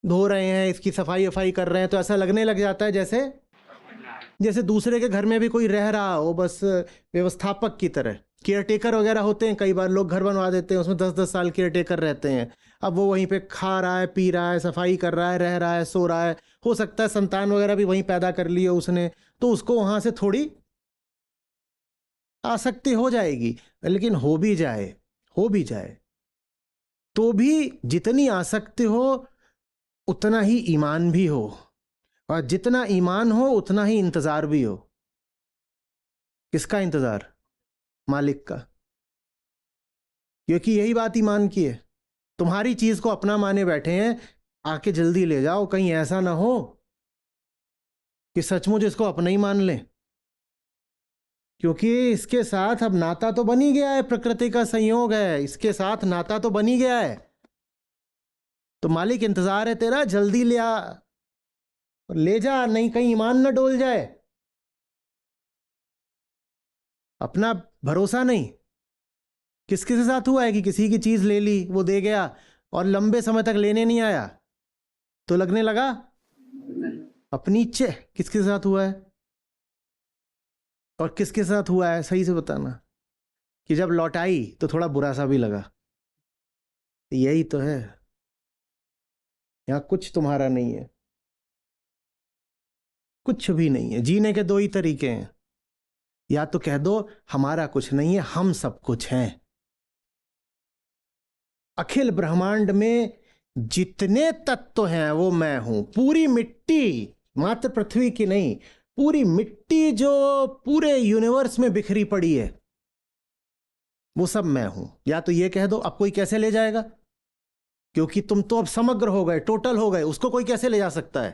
धो रहे हैं, इसकी सफाई वफाई कर रहे हैं, तो ऐसा लगने लग जाता है जैसे दूसरे के घर में भी कोई रह रहा हो, बस व्यवस्थापक की तरह। केयर टेकर वगैरह होते हैं, कई बार लोग घर बनवा देते हैं, उसमें 10-10 साल केयर टेकर रहते हैं। अब वो वहीं पे खा रहा है, पी रहा है, सफाई कर रहा है, रह रहा है, सो रहा है, हो सकता है संतान वगैरह भी वहीं पैदा कर ली हो उसने, तो उसको वहां से थोड़ी आसक्ति हो जाएगी। लेकिन हो भी जाए तो भी जितनी आसक्ति हो उतना ही ईमान भी हो, और जितना ईमान हो उतना ही इंतजार भी हो। किसका इंतजार? मालिक का। क्योंकि यही बात ईमान की है। तुम्हारी चीज को अपना माने बैठे हैं, आके जल्दी ले जाओ, कहीं ऐसा ना हो कि सचमुच इसको अपना ही मान लें। क्योंकि इसके साथ अब नाता तो बन ही गया है, प्रकृति का संयोग है, इसके साथ नाता तो बन ही गया है। तो मालिक इंतजार है तेरा, जल्दी ले आ और ले जा, नहीं कहीं ईमान न डोल जाए। अपना भरोसा नहीं। किसके साथ हुआ है कि किसी की चीज ले ली, वो दे गया और लंबे समय तक लेने नहीं आया, तो लगने लगा अपनी इच्छा। किसके साथ हुआ है? और किसके साथ हुआ है सही से बताना, कि जब लौटाई तो थोड़ा बुरा सा भी लगा। यही तो है, यहां कुछ तुम्हारा नहीं है, कुछ भी नहीं है। जीने के दो ही तरीके हैं, या तो कह दो हमारा कुछ नहीं है, हम सब कुछ हैं। अखिल ब्रह्मांड में जितने तत्व हैं वो मैं हूं। पूरी मिट्टी, मात्र पृथ्वी की नहीं, पूरी मिट्टी जो पूरे यूनिवर्स में बिखरी पड़ी है, वो सब मैं हूं। या तो ये कह दो, अब कोई कैसे ले जाएगा? क्योंकि तुम तो अब समग्र हो गए, टोटल हो गए, उसको कोई कैसे ले जा सकता है?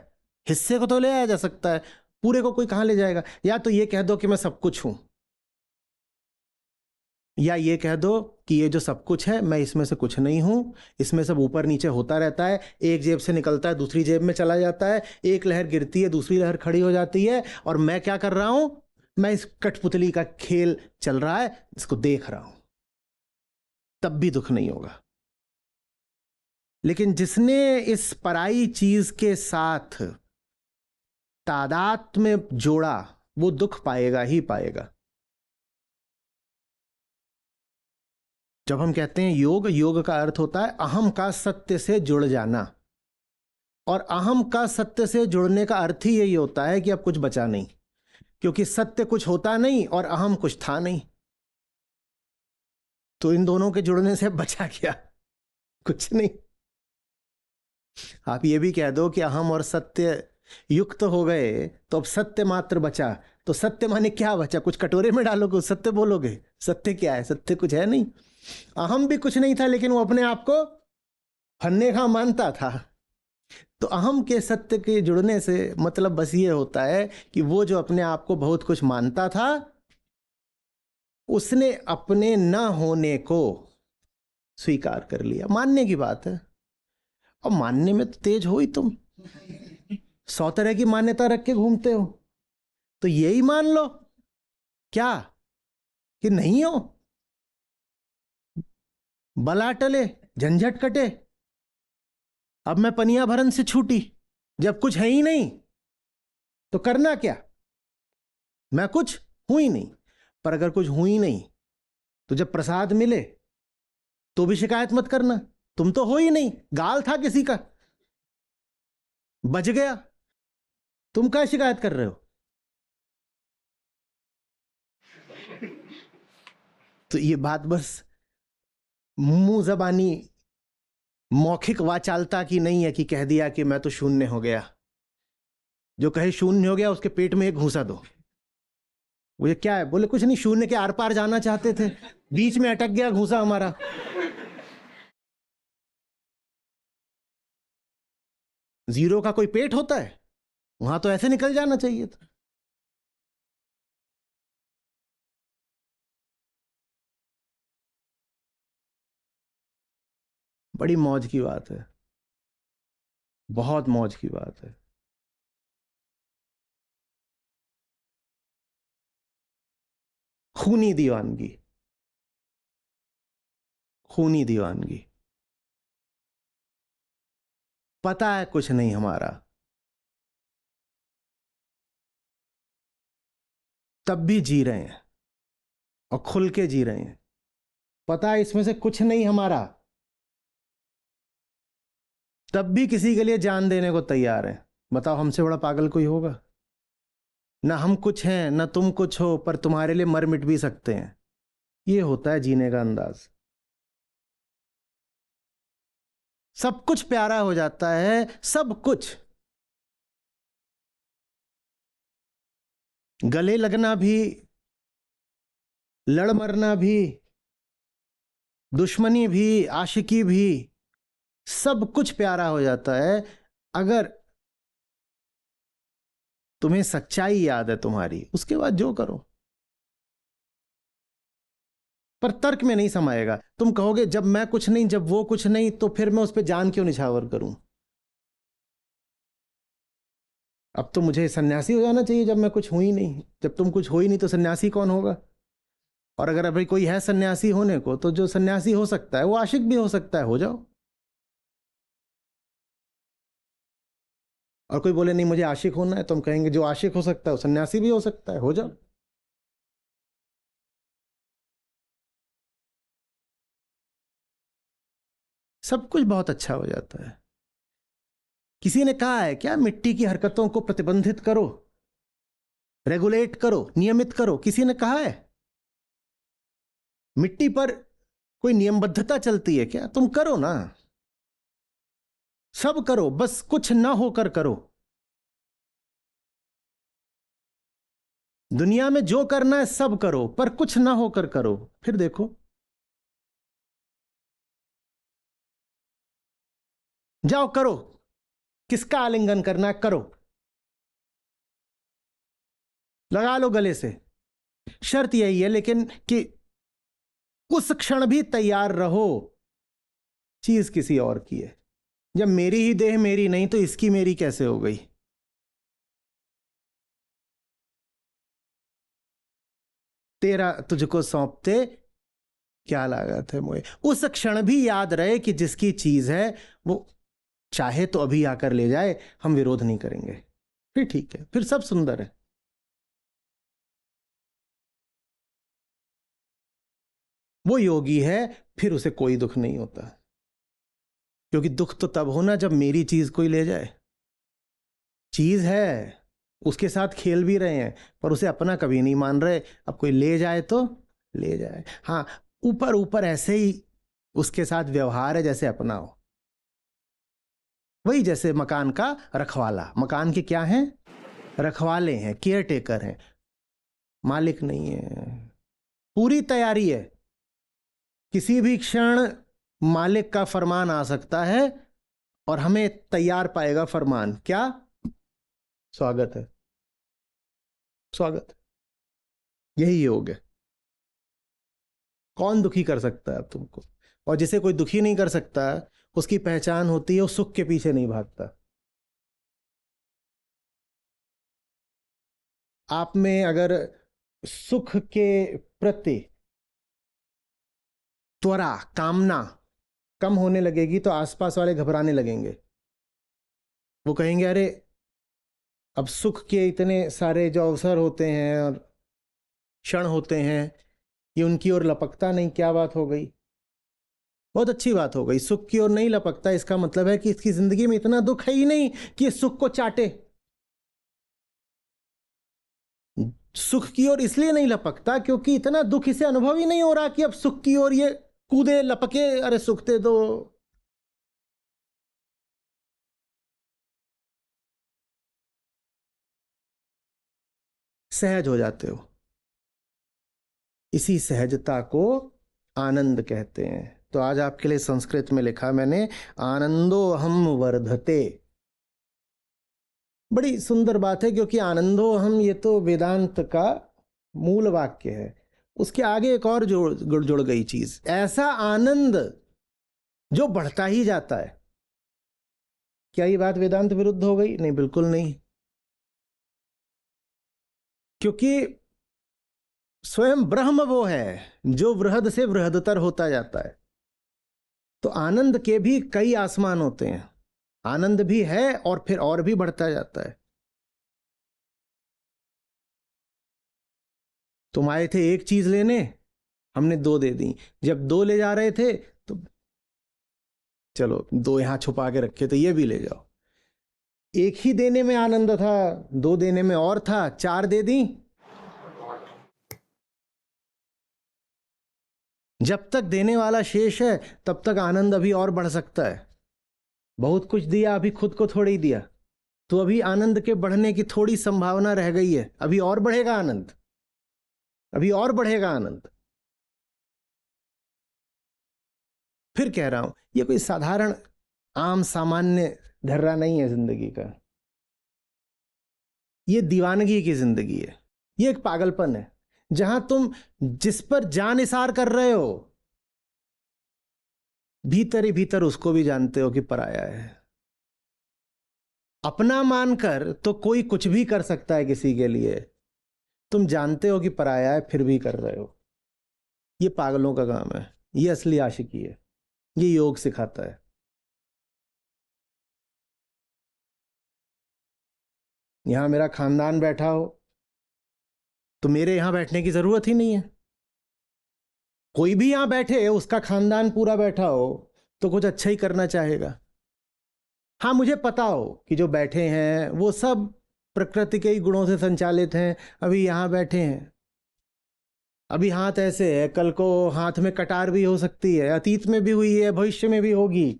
हिस्से को तो ले आया जा सकता है, पूरे को कोई कहां ले जाएगा? या तो ये कह दो कि मैं सब कुछ हूं, या ये कह दो कि ये जो सब कुछ है मैं इसमें से कुछ नहीं हूं, इसमें सब ऊपर नीचे होता रहता है, एक जेब से निकलता है दूसरी जेब में चला जाता है, एक लहर गिरती है दूसरी लहर खड़ी हो जाती है, और मैं क्या कर रहा हूं? मैं इस कठपुतली का खेल चल रहा है, इसको देख रहा हूं। तब भी दुख नहीं होगा। लेकिन जिसने इस पराई चीज के साथ तादाद में जोड़ा, वो दुख पाएगा ही पाएगा। जब हम कहते हैं योग, योग का अर्थ होता है अहम का सत्य से जुड़ जाना। और अहम का सत्य से जुड़ने का अर्थ ही यही होता है कि अब कुछ बचा नहीं, क्योंकि सत्य कुछ होता नहीं और अहम कुछ था नहीं। तो इन दोनों के जुड़ने से बचा क्या? कुछ नहीं। आप ये भी कह दो कि अहम और सत्य युक्त हो गए तो अब सत्य मात्र बचा। तो सत्य माने क्या बचा? कुछ कटोरे में डालोगे सत्य बोलोगे? सत्य क्या है? सत्य कुछ है नहीं। अहम भी कुछ नहीं था, लेकिन वो अपने आप को फन्ने का मानता था। तो अहम के सत्य के जुड़ने से मतलब बस ये होता है कि वो जो अपने आप को बहुत कुछ मानता था, उसने अपने न होने को स्वीकार कर लिया। मानने की बात है। और मानने में तो तेज हो ही तुम, 100 तरह की मान्यता रख के घूमते हो, तो यही मान लो क्या कि नहीं हो, बला टले, झंझट कटे। अब मैं पनिया भरन से छूटी, जब कुछ है ही नहीं तो करना क्या? मैं कुछ हूं ही नहीं। पर अगर कुछ हूं ही नहीं तो जब प्रसाद मिले तो भी शिकायत मत करना, तुम तो हो ही नहीं, गाल था किसी का। बच गया। तुम क्या शिकायत कर रहे हो? तो ये बात बस मुंह जबानी मौखिक वाचालता की नहीं है कि कह दिया कि मैं तो शून्य हो गया। जो कहे शून्य हो गया उसके पेट में एक घूंसा दो। वो ये क्या है? बोले कुछ नहीं, शून्य के आर पार जाना चाहते थे, बीच में अटक गया घूंसा हमारा। जीरो का कोई पेट होता है? वहां तो ऐसे निकल जाना चाहिए था। बड़ी मौज की बात है, बहुत मौज की बात है। खूनी दीवानगी, खूनी दीवानगी। पता है कुछ नहीं हमारा, तब भी जी रहे हैं और खुल के जी रहे हैं। पता है इसमें से कुछ नहीं हमारा, तब भी किसी के लिए जान देने को तैयार है। बताओ, हमसे बड़ा पागल कोई होगा? ना हम कुछ हैं ना तुम कुछ हो, पर तुम्हारे लिए मर मिट भी सकते हैं। ये होता है जीने का अंदाज। सब कुछ प्यारा हो जाता है, सब कुछ। गले लगना भी, लड़ मरना भी, दुश्मनी भी, आशिकी भी, सब कुछ प्यारा हो जाता है अगर तुम्हें सच्चाई याद है तुम्हारी। उसके बाद जो करो, पर तर्क में नहीं समाएगा। तुम कहोगे जब मैं कुछ नहीं, जब वो कुछ नहीं, तो फिर मैं उस पर जान क्यों निछावर करूं? अब तो मुझे सन्यासी हो जाना चाहिए जब मैं कुछ हूं ही नहीं। जब तुम कुछ हो ही नहीं तो सन्यासी कौन होगा? और अगर अभी कोई है सन्यासी होने को, तो जो सन्यासी हो सकता है वो आशिक भी हो सकता है, हो जाओ। और कोई बोले नहीं मुझे आशिक होना है, तो हम कहेंगे जो आशिक हो सकता है वो सन्यासी भी हो सकता है, हो जाओ। सब कुछ बहुत अच्छा हो जाता है। किसी ने कहा है क्या मिट्टी की हरकतों को प्रतिबंधित करो, रेगुलेट करो, नियमित करो? किसी ने कहा है? मिट्टी पर कोई नियमबद्धता चलती है क्या? तुम करो ना, सब करो, बस कुछ ना होकर करो। दुनिया में जो करना है सब करो, पर कुछ ना होकर करो, फिर देखो। जाओ करो, किसका आलिंगन करना है करो, लगा लो गले से। शर्त यही है लेकिन कि उस क्षण भी तैयार रहो, चीज किसी और की है। जब मेरी ही देह मेरी नहीं तो इसकी मेरी कैसे हो गई? तेरा तुझको सौंपते क्या लागत है मोए। उस क्षण भी याद रहे कि जिसकी चीज है वो चाहे तो अभी आकर ले जाए, हम विरोध नहीं करेंगे, फिर ठीक है, फिर सब सुंदर है। वो योगी है, फिर उसे कोई दुख नहीं होता, क्योंकि दुख तो तब होना जब मेरी चीज कोई ले जाए। चीज है, उसके साथ खेल भी रहे हैं, पर उसे अपना कभी नहीं मान रहे। अब कोई ले जाए तो ले जाए। हाँ, ऊपर ऊपर ऐसे ही उसके साथ व्यवहार है जैसे अपना हो। वही जैसे मकान का रखवाला, मकान के क्या हैं? रखवाले हैं, केयर टेकर हैं, मालिक नहीं है। पूरी तैयारी है, किसी भी क्षण मालिक का फरमान आ सकता है और हमें तैयार पाएगा फरमान। क्या? स्वागत है, स्वागत है। यही योग है। कौन दुखी कर सकता है अब तुमको? और जिसे कोई दुखी नहीं कर सकता, उसकी पहचान होती है वो सुख के पीछे नहीं भागता। आप में अगर सुख के प्रति त्वरा, कामना कम होने लगेगी तो आसपास वाले घबराने लगेंगे। वो कहेंगे अरे अब सुख के इतने सारे जो अवसर होते हैं और क्षण होते हैं, ये उनकी ओर लपकता नहीं, क्या बात हो गई? बहुत अच्छी बात हो गई, सुख की ओर नहीं लपकता, इसका मतलब है कि इसकी जिंदगी में इतना दुख है ही नहीं कि इस सुख को चाटे। सुख की ओर इसलिए नहीं लपकता क्योंकि इतना दुख इसे अनुभव ही नहीं हो रहा कि अब सुख की ओर ये कूदे लपके, अरे सुख दे दो। सहज हो जाते हो। इसी सहजता को आनंद कहते हैं। तो आज आपके लिए संस्कृत में लिखा मैंने, आनंदो हम वर्धते। बड़ी सुंदर बात है, क्योंकि आनंदो हम ये तो वेदांत का मूल वाक्य है। उसके आगे एक और जुड़ गई चीज, ऐसा आनंद जो बढ़ता ही जाता है। क्या ये बात वेदांत विरुद्ध हो गई? नहीं, बिल्कुल नहीं। क्योंकि स्वयं ब्रह्म वो है जो वृहद से वृहदतर होता जाता है। तो आनंद के भी कई आसमान होते हैं। आनंद भी है और फिर और भी बढ़ता जाता है। तुम आए थे एक चीज लेने, हमने दो दे दी। जब दो ले जा रहे थे तो चलो दो यहां छुपा के रखे, तो ये भी ले जाओ। एक ही देने में आनंद था, दो देने में और था, चार दे दी। जब तक देने वाला शेष है तब तक आनंद अभी और बढ़ सकता है। बहुत कुछ दिया, अभी खुद को थोड़ी ही दिया, तो अभी आनंद के बढ़ने की थोड़ी संभावना रह गई है। अभी और बढ़ेगा आनंद, अभी और बढ़ेगा आनंद। फिर कह रहा हूं, ये कोई साधारण आम सामान्य ढर्रा नहीं है जिंदगी का। ये दीवानगी की जिंदगी है। ये एक पागलपन है जहां तुम जिस पर जान निसार कर रहे हो, भीतर ही भीतर उसको भी जानते हो कि पराया है। अपना मानकर तो कोई कुछ भी कर सकता है किसी के लिए, तुम जानते हो कि पराया है फिर भी कर रहे हो। ये पागलों का काम है, ये असली आशिकी है, ये योग सिखाता है। यहां मेरा खानदान बैठा हो तो मेरे यहां बैठने की जरूरत ही नहीं है। कोई भी यहां बैठे, उसका खानदान पूरा बैठा हो तो कुछ अच्छा ही करना चाहेगा। हाँ, मुझे पता हो कि जो बैठे हैं वो सब प्रकृति के ही गुणों से संचालित हैं। अभी यहां बैठे हैं, अभी हाथ ऐसे है, कल को हाथ में कटार भी हो सकती है, अतीत में भी हुई है, भविष्य में भी होगी।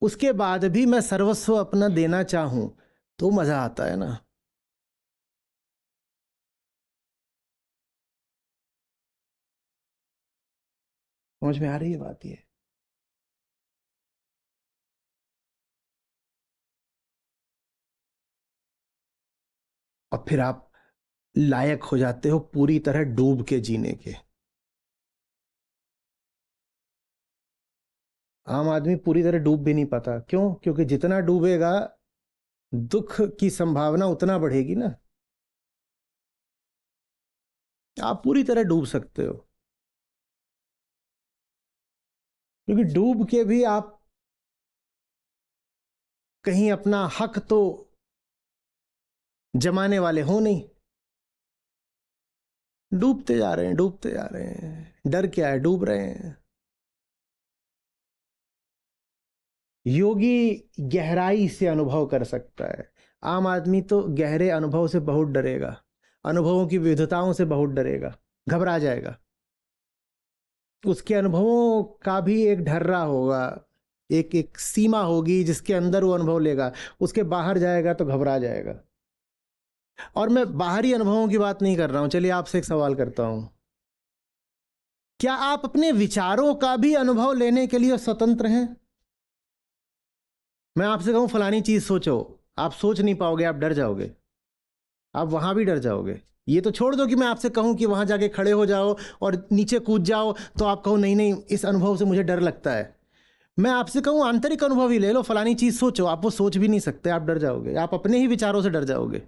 उसके बाद भी मैं सर्वस्व अपना देना चाहूं तो मजा आता है ना। समझ में आ रही है बात? ये और फिर आप लायक हो जाते हो पूरी तरह डूब के जीने के। आम आदमी पूरी तरह डूब भी नहीं पाता। क्यों? क्योंकि जितना डूबेगा दुख की संभावना उतना बढ़ेगी ना। आप पूरी तरह डूब सकते हो, क्योंकि डूब के भी आप कहीं अपना हक तो जमाने वाले हो नहीं। डूबते जा रहे हैं, डूबते जा रहे हैं। डर क्या है? डूब रहे हैं। योगी गहराई से अनुभव कर सकता है। आम आदमी तो गहरे अनुभव से बहुत डरेगा, अनुभवों की विविधताओं से बहुत डरेगा, घबरा जाएगा। उसके अनुभवों का भी एक ढर्रा होगा, एक एक सीमा होगी जिसके अंदर वो अनुभव लेगा। उसके बाहर जाएगा तो घबरा जाएगा। और मैं बाहरी अनुभवों की बात नहीं कर रहा हूं। चलिए आपसे एक सवाल करता हूं, क्या आप अपने विचारों का भी अनुभव लेने के लिए स्वतंत्र हैं? मैं आपसे कहूं फलानी चीज सोचो, आप सोच नहीं पाओगे, आप डर जाओगे। आप वहां भी डर जाओगे। ये तो छोड़ दो कि मैं आपसे कहूं कि वहां जाके खड़े हो जाओ और नीचे कूद जाओ, तो आप कहो नहीं नहीं इस अनुभव से मुझे डर लगता है। मैं आपसे कहूं आंतरिक अनुभव ही ले लो, फलानी चीज सोचो, आप वो सोच भी नहीं सकते, आप डर जाओगे। आप अपने ही विचारों से डर जाओगे।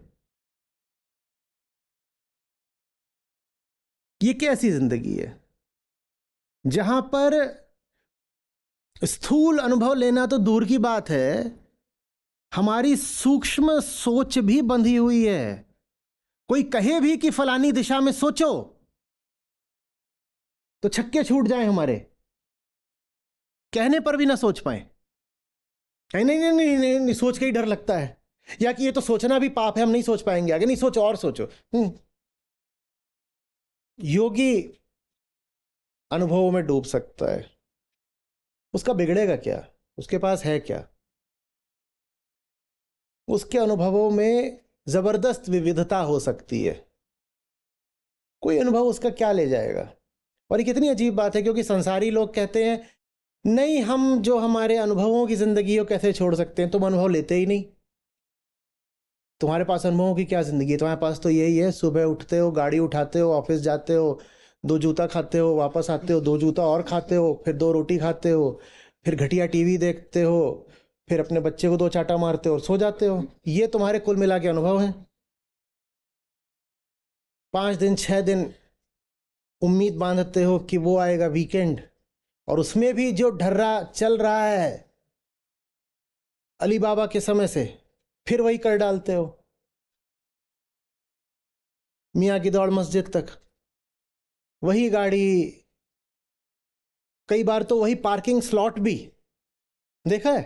ये कैसी जिंदगी है जहां पर स्थूल अनुभव लेना तो दूर की बात है, हमारी सूक्ष्म सोच भी बंधी हुई है। कोई कहे भी कि फलानी दिशा में सोचो तो छक्के छूट जाए हमारे। कहने पर भी ना सोच पाए, नहीं नहीं नहीं नहीं, नहीं, नहीं सोच के ही डर लगता है, या कि ये तो सोचना भी पाप है, हम नहीं सोच पाएंगे आगे, नहीं सोचो और सोचो। योगी अनुभवों में डूब सकता है, उसका बिगड़ेगा क्या, उसके पास है क्या? उसके अनुभवों में जबरदस्त विविधता हो सकती है, कोई अनुभव उसका क्या ले जाएगा। और ये कितनी अजीब बात है, क्योंकि संसारी लोग कहते हैं नहीं, हम जो हमारे अनुभवों की जिंदगी को कैसे छोड़ सकते हैं, तुम अनुभव लेते ही नहीं, तुम्हारे पास अनुभवों की क्या जिंदगी है, तुम्हारे पास तो यही है, सुबह उठते हो, गाड़ी उठाते हो, ऑफिस जाते हो, 2 जूता खाते हो, वापस आते हो, 2 जूता और खाते हो, फिर 2 रोटी खाते हो, फिर घटिया टीवी देखते हो, फिर अपने बच्चे को 2 चाटा मारते हो और सो जाते हो। ये तुम्हारे कुल मिला के अनुभव हैं। 5 दिन 6 दिन उम्मीद बांधते हो कि वो आएगा वीकेंड, और उसमें भी जो ढर्रा चल रहा है अली बाबा के समय से, फिर वही कर डालते हो, मियाँ की दौड़ मस्जिद तक, वही गाड़ी, कई बार तो वही पार्किंग स्लॉट भी देखा है,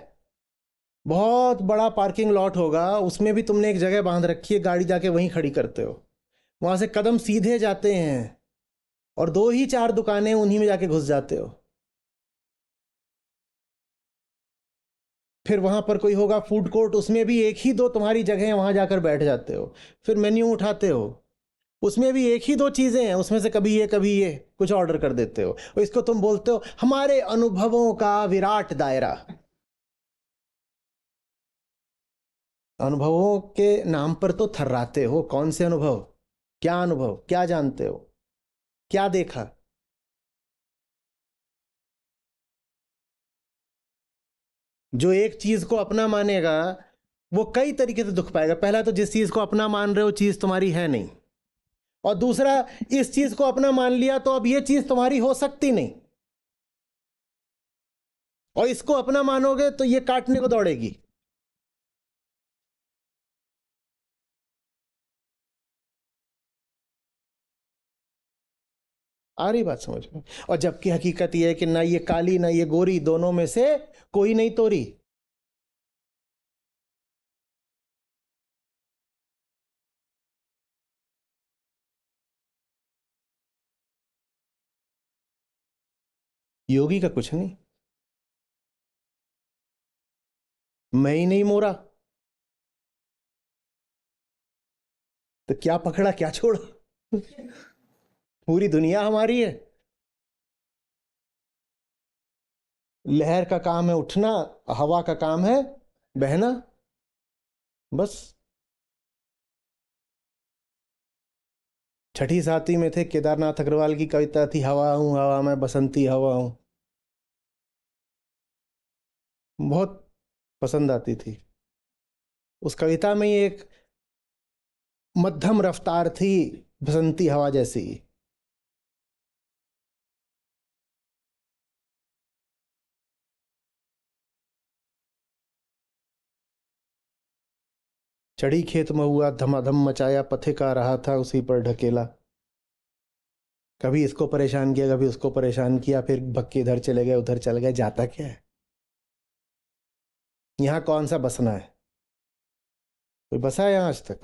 बहुत बड़ा पार्किंग लॉट होगा, उसमें भी तुमने एक जगह बांध रखी है, गाड़ी जाके वहीं खड़ी करते हो, वहां से कदम सीधे जाते हैं और 2 ही 4 दुकानें, उन्हीं में जाके घुस जाते हो। फिर वहां पर कोई होगा फूड कोर्ट, उसमें भी 1 ही 2 तुम्हारी जगह है, वहां जाकर बैठ जाते हो। फिर मेन्यू उठाते हो, उसमें भी 1 ही 2 चीजें हैं, उसमें से कभी ये कुछ ऑर्डर कर देते हो, और इसको तुम बोलते हो हमारे अनुभवों का विराट दायरा। अनुभवों के नाम पर तो थर्राते हो, कौन से अनुभव, क्या अनुभव, क्या जानते हो, क्या देखा? जो एक चीज को अपना मानेगा वो कई तरीके से दुख पाएगा। पहला तो जिस चीज को अपना मान रहे हो चीज तुम्हारी है नहीं, और दूसरा इस चीज को अपना मान लिया तो अब ये चीज तुम्हारी हो सकती नहीं, और इसको अपना मानोगे तो ये काटने को दौड़ेगी। आ रही बात समझ में? और जबकि हकीकत यह है कि ना ये काली ना ये गोरी, दोनों में से कोई नहीं तोरी। योगी का कुछ नहीं, मैं ही नहीं मोरा, तो क्या पकड़ा क्या छोड़ा? पूरी दुनिया हमारी है। लहर का काम है उठना, हवा का काम है बहना, बस। छठी सातवीं में थे, केदारनाथ अग्रवाल की कविता थी, हवा मैं बसंती हवा हूं, बहुत पसंद आती थी। उस कविता में ही एक मध्यम रफ्तार थी, बसंती हवा जैसी। चढ़ी खेत में हुआ धमाधम मचाया, पथिक का रहा था उसी पर ढकेला। कभी इसको परेशान किया, कभी उसको परेशान किया, फिर भक्के इधर चले गए उधर चले गए, जाता क्या है? यहाँ कौन सा बसना है? कोई बसा है यहाँ आज तक?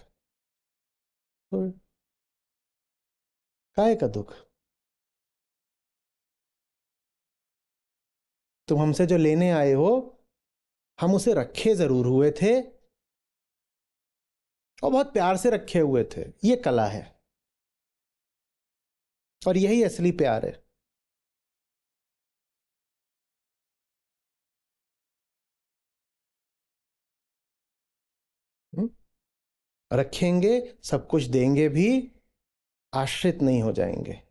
तो काहे का दुख? तुम हमसे जो लेने आए हो, हम उसे रखे जरूर हुए थे, और बहुत प्यार से रखे हुए थे। ये कला है, और यही असली प्यार है। हम्म? रखेंगे, सब कुछ देंगे भी, आश्रित नहीं हो जाएंगे।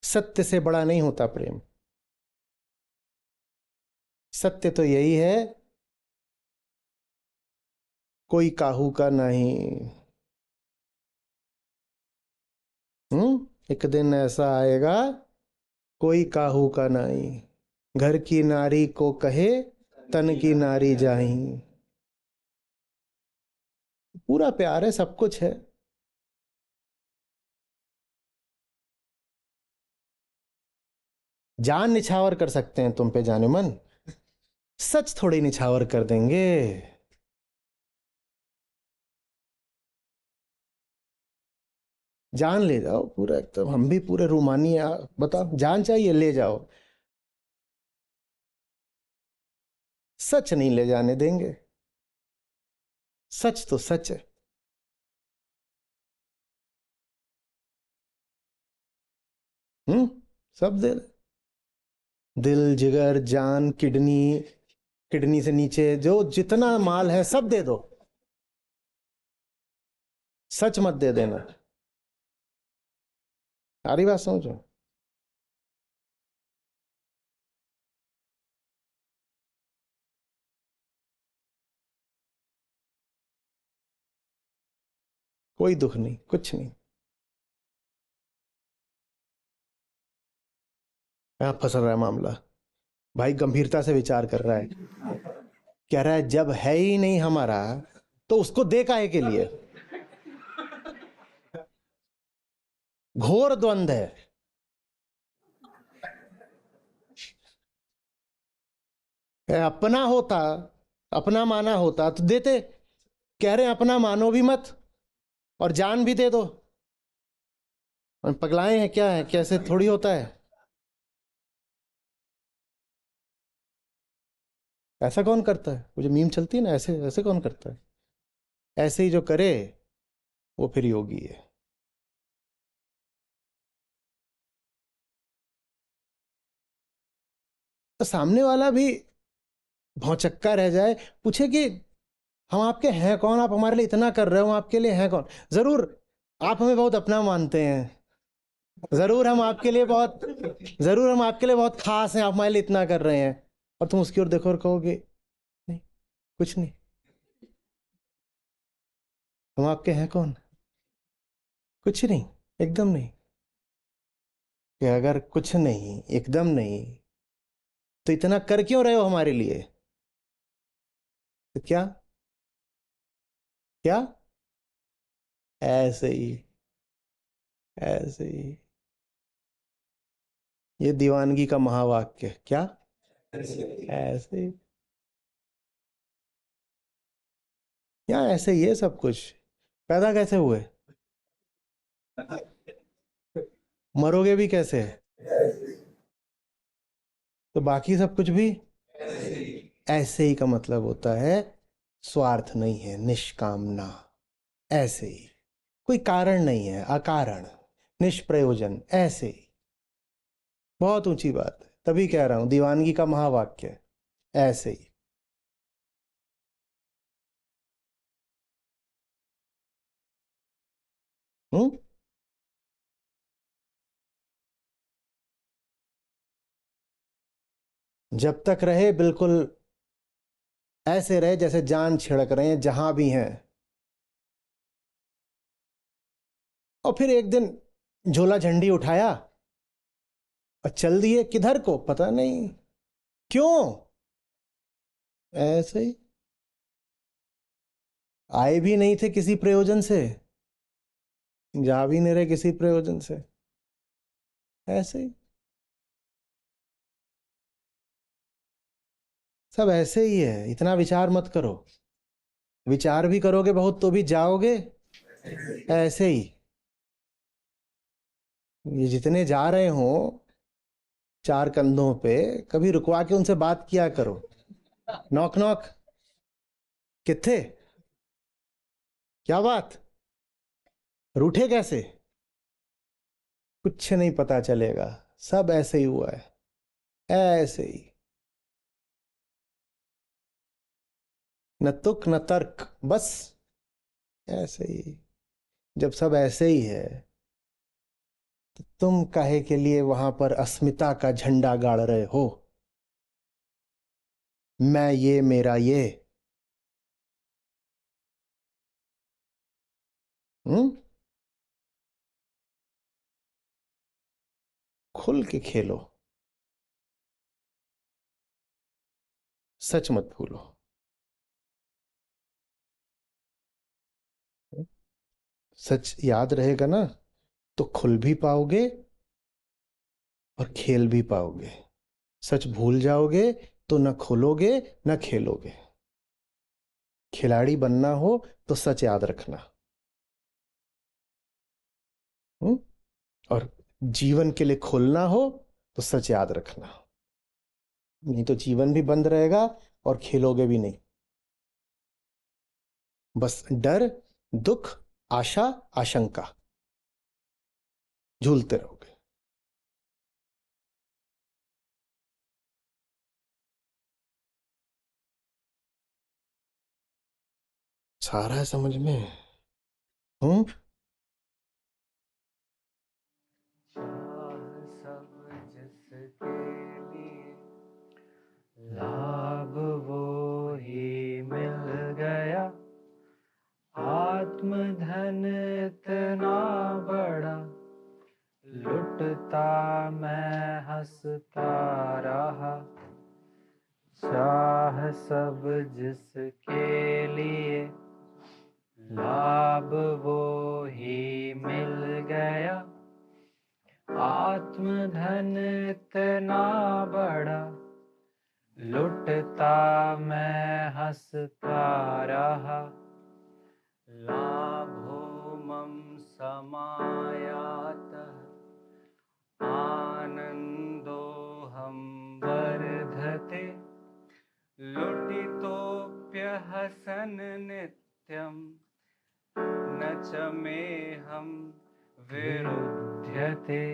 सत्य से बड़ा नहीं होता प्रेम। सत्य तो यही है, कोई काहू का नहीं। एक दिन ऐसा आएगा, कोई काहू का नहीं। घर की नारी को कहे, तन की नारी जाही। पूरा प्यार है, सब कुछ है। जान निछावर कर सकते हैं तुम पे जाने मन, सच थोड़ी निछावर कर देंगे। जान ले जाओ पूरा एकदम, हम भी पूरे रूमानी बताओ जान चाहिए ले जाओ, सच नहीं ले जाने देंगे, सच तो सच है। सब दे, दिल जिगर जान किडनी, किडनी से नीचे जो जितना माल है सब दे दो, सच मत दे देना। सारी बात समझो। कोई दुख नहीं, कुछ नहीं। यहाँ फंस रहा है मामला। भाई गंभीरता से विचार कर रहा है, कह रहा है जब है ही नहीं हमारा तो उसको दे काहे के लिए। घोर द्वंद है। अपना होता, अपना माना होता तो देते, कह रहे हैं अपना मानो भी मत और जान भी दे दो। और पगलाए हैं क्या है, कैसे थोड़ी होता है। ऐसा कौन करता है, वो जो मीम चलती है ना, ऐसे ऐसे कौन करता है। ऐसे ही जो करे वो फिर योगी है। तो सामने वाला भी भौचक्का रह जाए, पूछे कि हम आपके हैं कौन, आप हमारे लिए इतना कर रहे हो, हम आपके लिए हैं कौन। जरूर आप हमें बहुत अपना मानते हैं, जरूर हम आपके लिए बहुत, जरूर हम आपके लिए बहुत खास हैं, आप हमारे लिए इतना कर रहे हैं, और तुम उसकी ओर देखो और कहोगे नहीं, कुछ नहीं, हम आपके हैं कौन, कुछ नहीं, एकदम नहीं। कि अगर कुछ नहीं, एकदम नहीं, तो इतना कर क्यों रहे हो हमारे लिए। तो क्या, क्या, ऐसे ही, ऐसे ही। ये दीवानगी का महावाक्य क्या, ऐसे ही। या ऐसे ही है सब कुछ। पैदा कैसे हुए, मरोगे भी कैसे, तो बाकी सब कुछ भी ऐसे ही का मतलब होता है स्वार्थ नहीं है, निष्कामना। ऐसे ही, कोई कारण नहीं है, अकारण, निष्प्रयोजन, ऐसे ही। बहुत ऊंची बात है, तभी कह रहा हूं दीवानगी का महावाक्य है, ऐसे ही। हम्म। जब तक रहे बिल्कुल ऐसे रहे जैसे जान छिड़क रहे हैं जहां भी हैं, और फिर एक दिन झोला झंडी उठाया और चल दिए, किधर को पता नहीं, क्यों, ऐसे ही। आए भी नहीं थे किसी प्रयोजन से, जा भी नहीं रहे किसी प्रयोजन से, ऐसे ही। सब ऐसे ही है, इतना विचार मत करो, विचार भी करोगे बहुत तो भी जाओगे ऐसे ही। ये जितने जा रहे हो चार कंधों पे, कभी रुकवा के उनसे बात किया करो। नॉक नॉक, किथे, क्या बात, रूठे कैसे, कुछ नहीं पता चलेगा, सब ऐसे ही हुआ है, ऐसे ही। न तुक न तर्क, बस ऐसे ही। जब सब ऐसे ही है तो तुम काहे के लिए वहां पर अस्मिता का झंडा गाड़ रहे हो। मैं ये मेरा ये, हम्म। खुल के खेलो, सच मत भूलो। सच याद रहेगा ना तो खुल भी पाओगे और खेल भी पाओगे। सच भूल जाओगे तो न खोलोगे न खेलोगे। खिलाड़ी बनना हो तो सच याद रखना। हम्म? और जीवन के लिए खोलना हो तो सच याद रखना। नहीं तो जीवन भी बंद रहेगा और खेलोगे भी नहीं। बस डर, दुख, आशा, आशंका, झूलते रहोगे। सारा है समझ में। हम्म। चाह सब जिसके लिए लाभ वो ही मिल गया। आत्मधन इतना बड़ा लुटता मैं हंसता रहा। चाह सब जिसके लिए लाभ वो ही मिल गया। आत्मधन इतना बड़ा लुटता मैं हंसता रहा। लाभो मम समायातः आनंदोऽहं वर्धते। लुटितोऽप्यहसन् नित्यं न च मेऽहं विरुध्यते।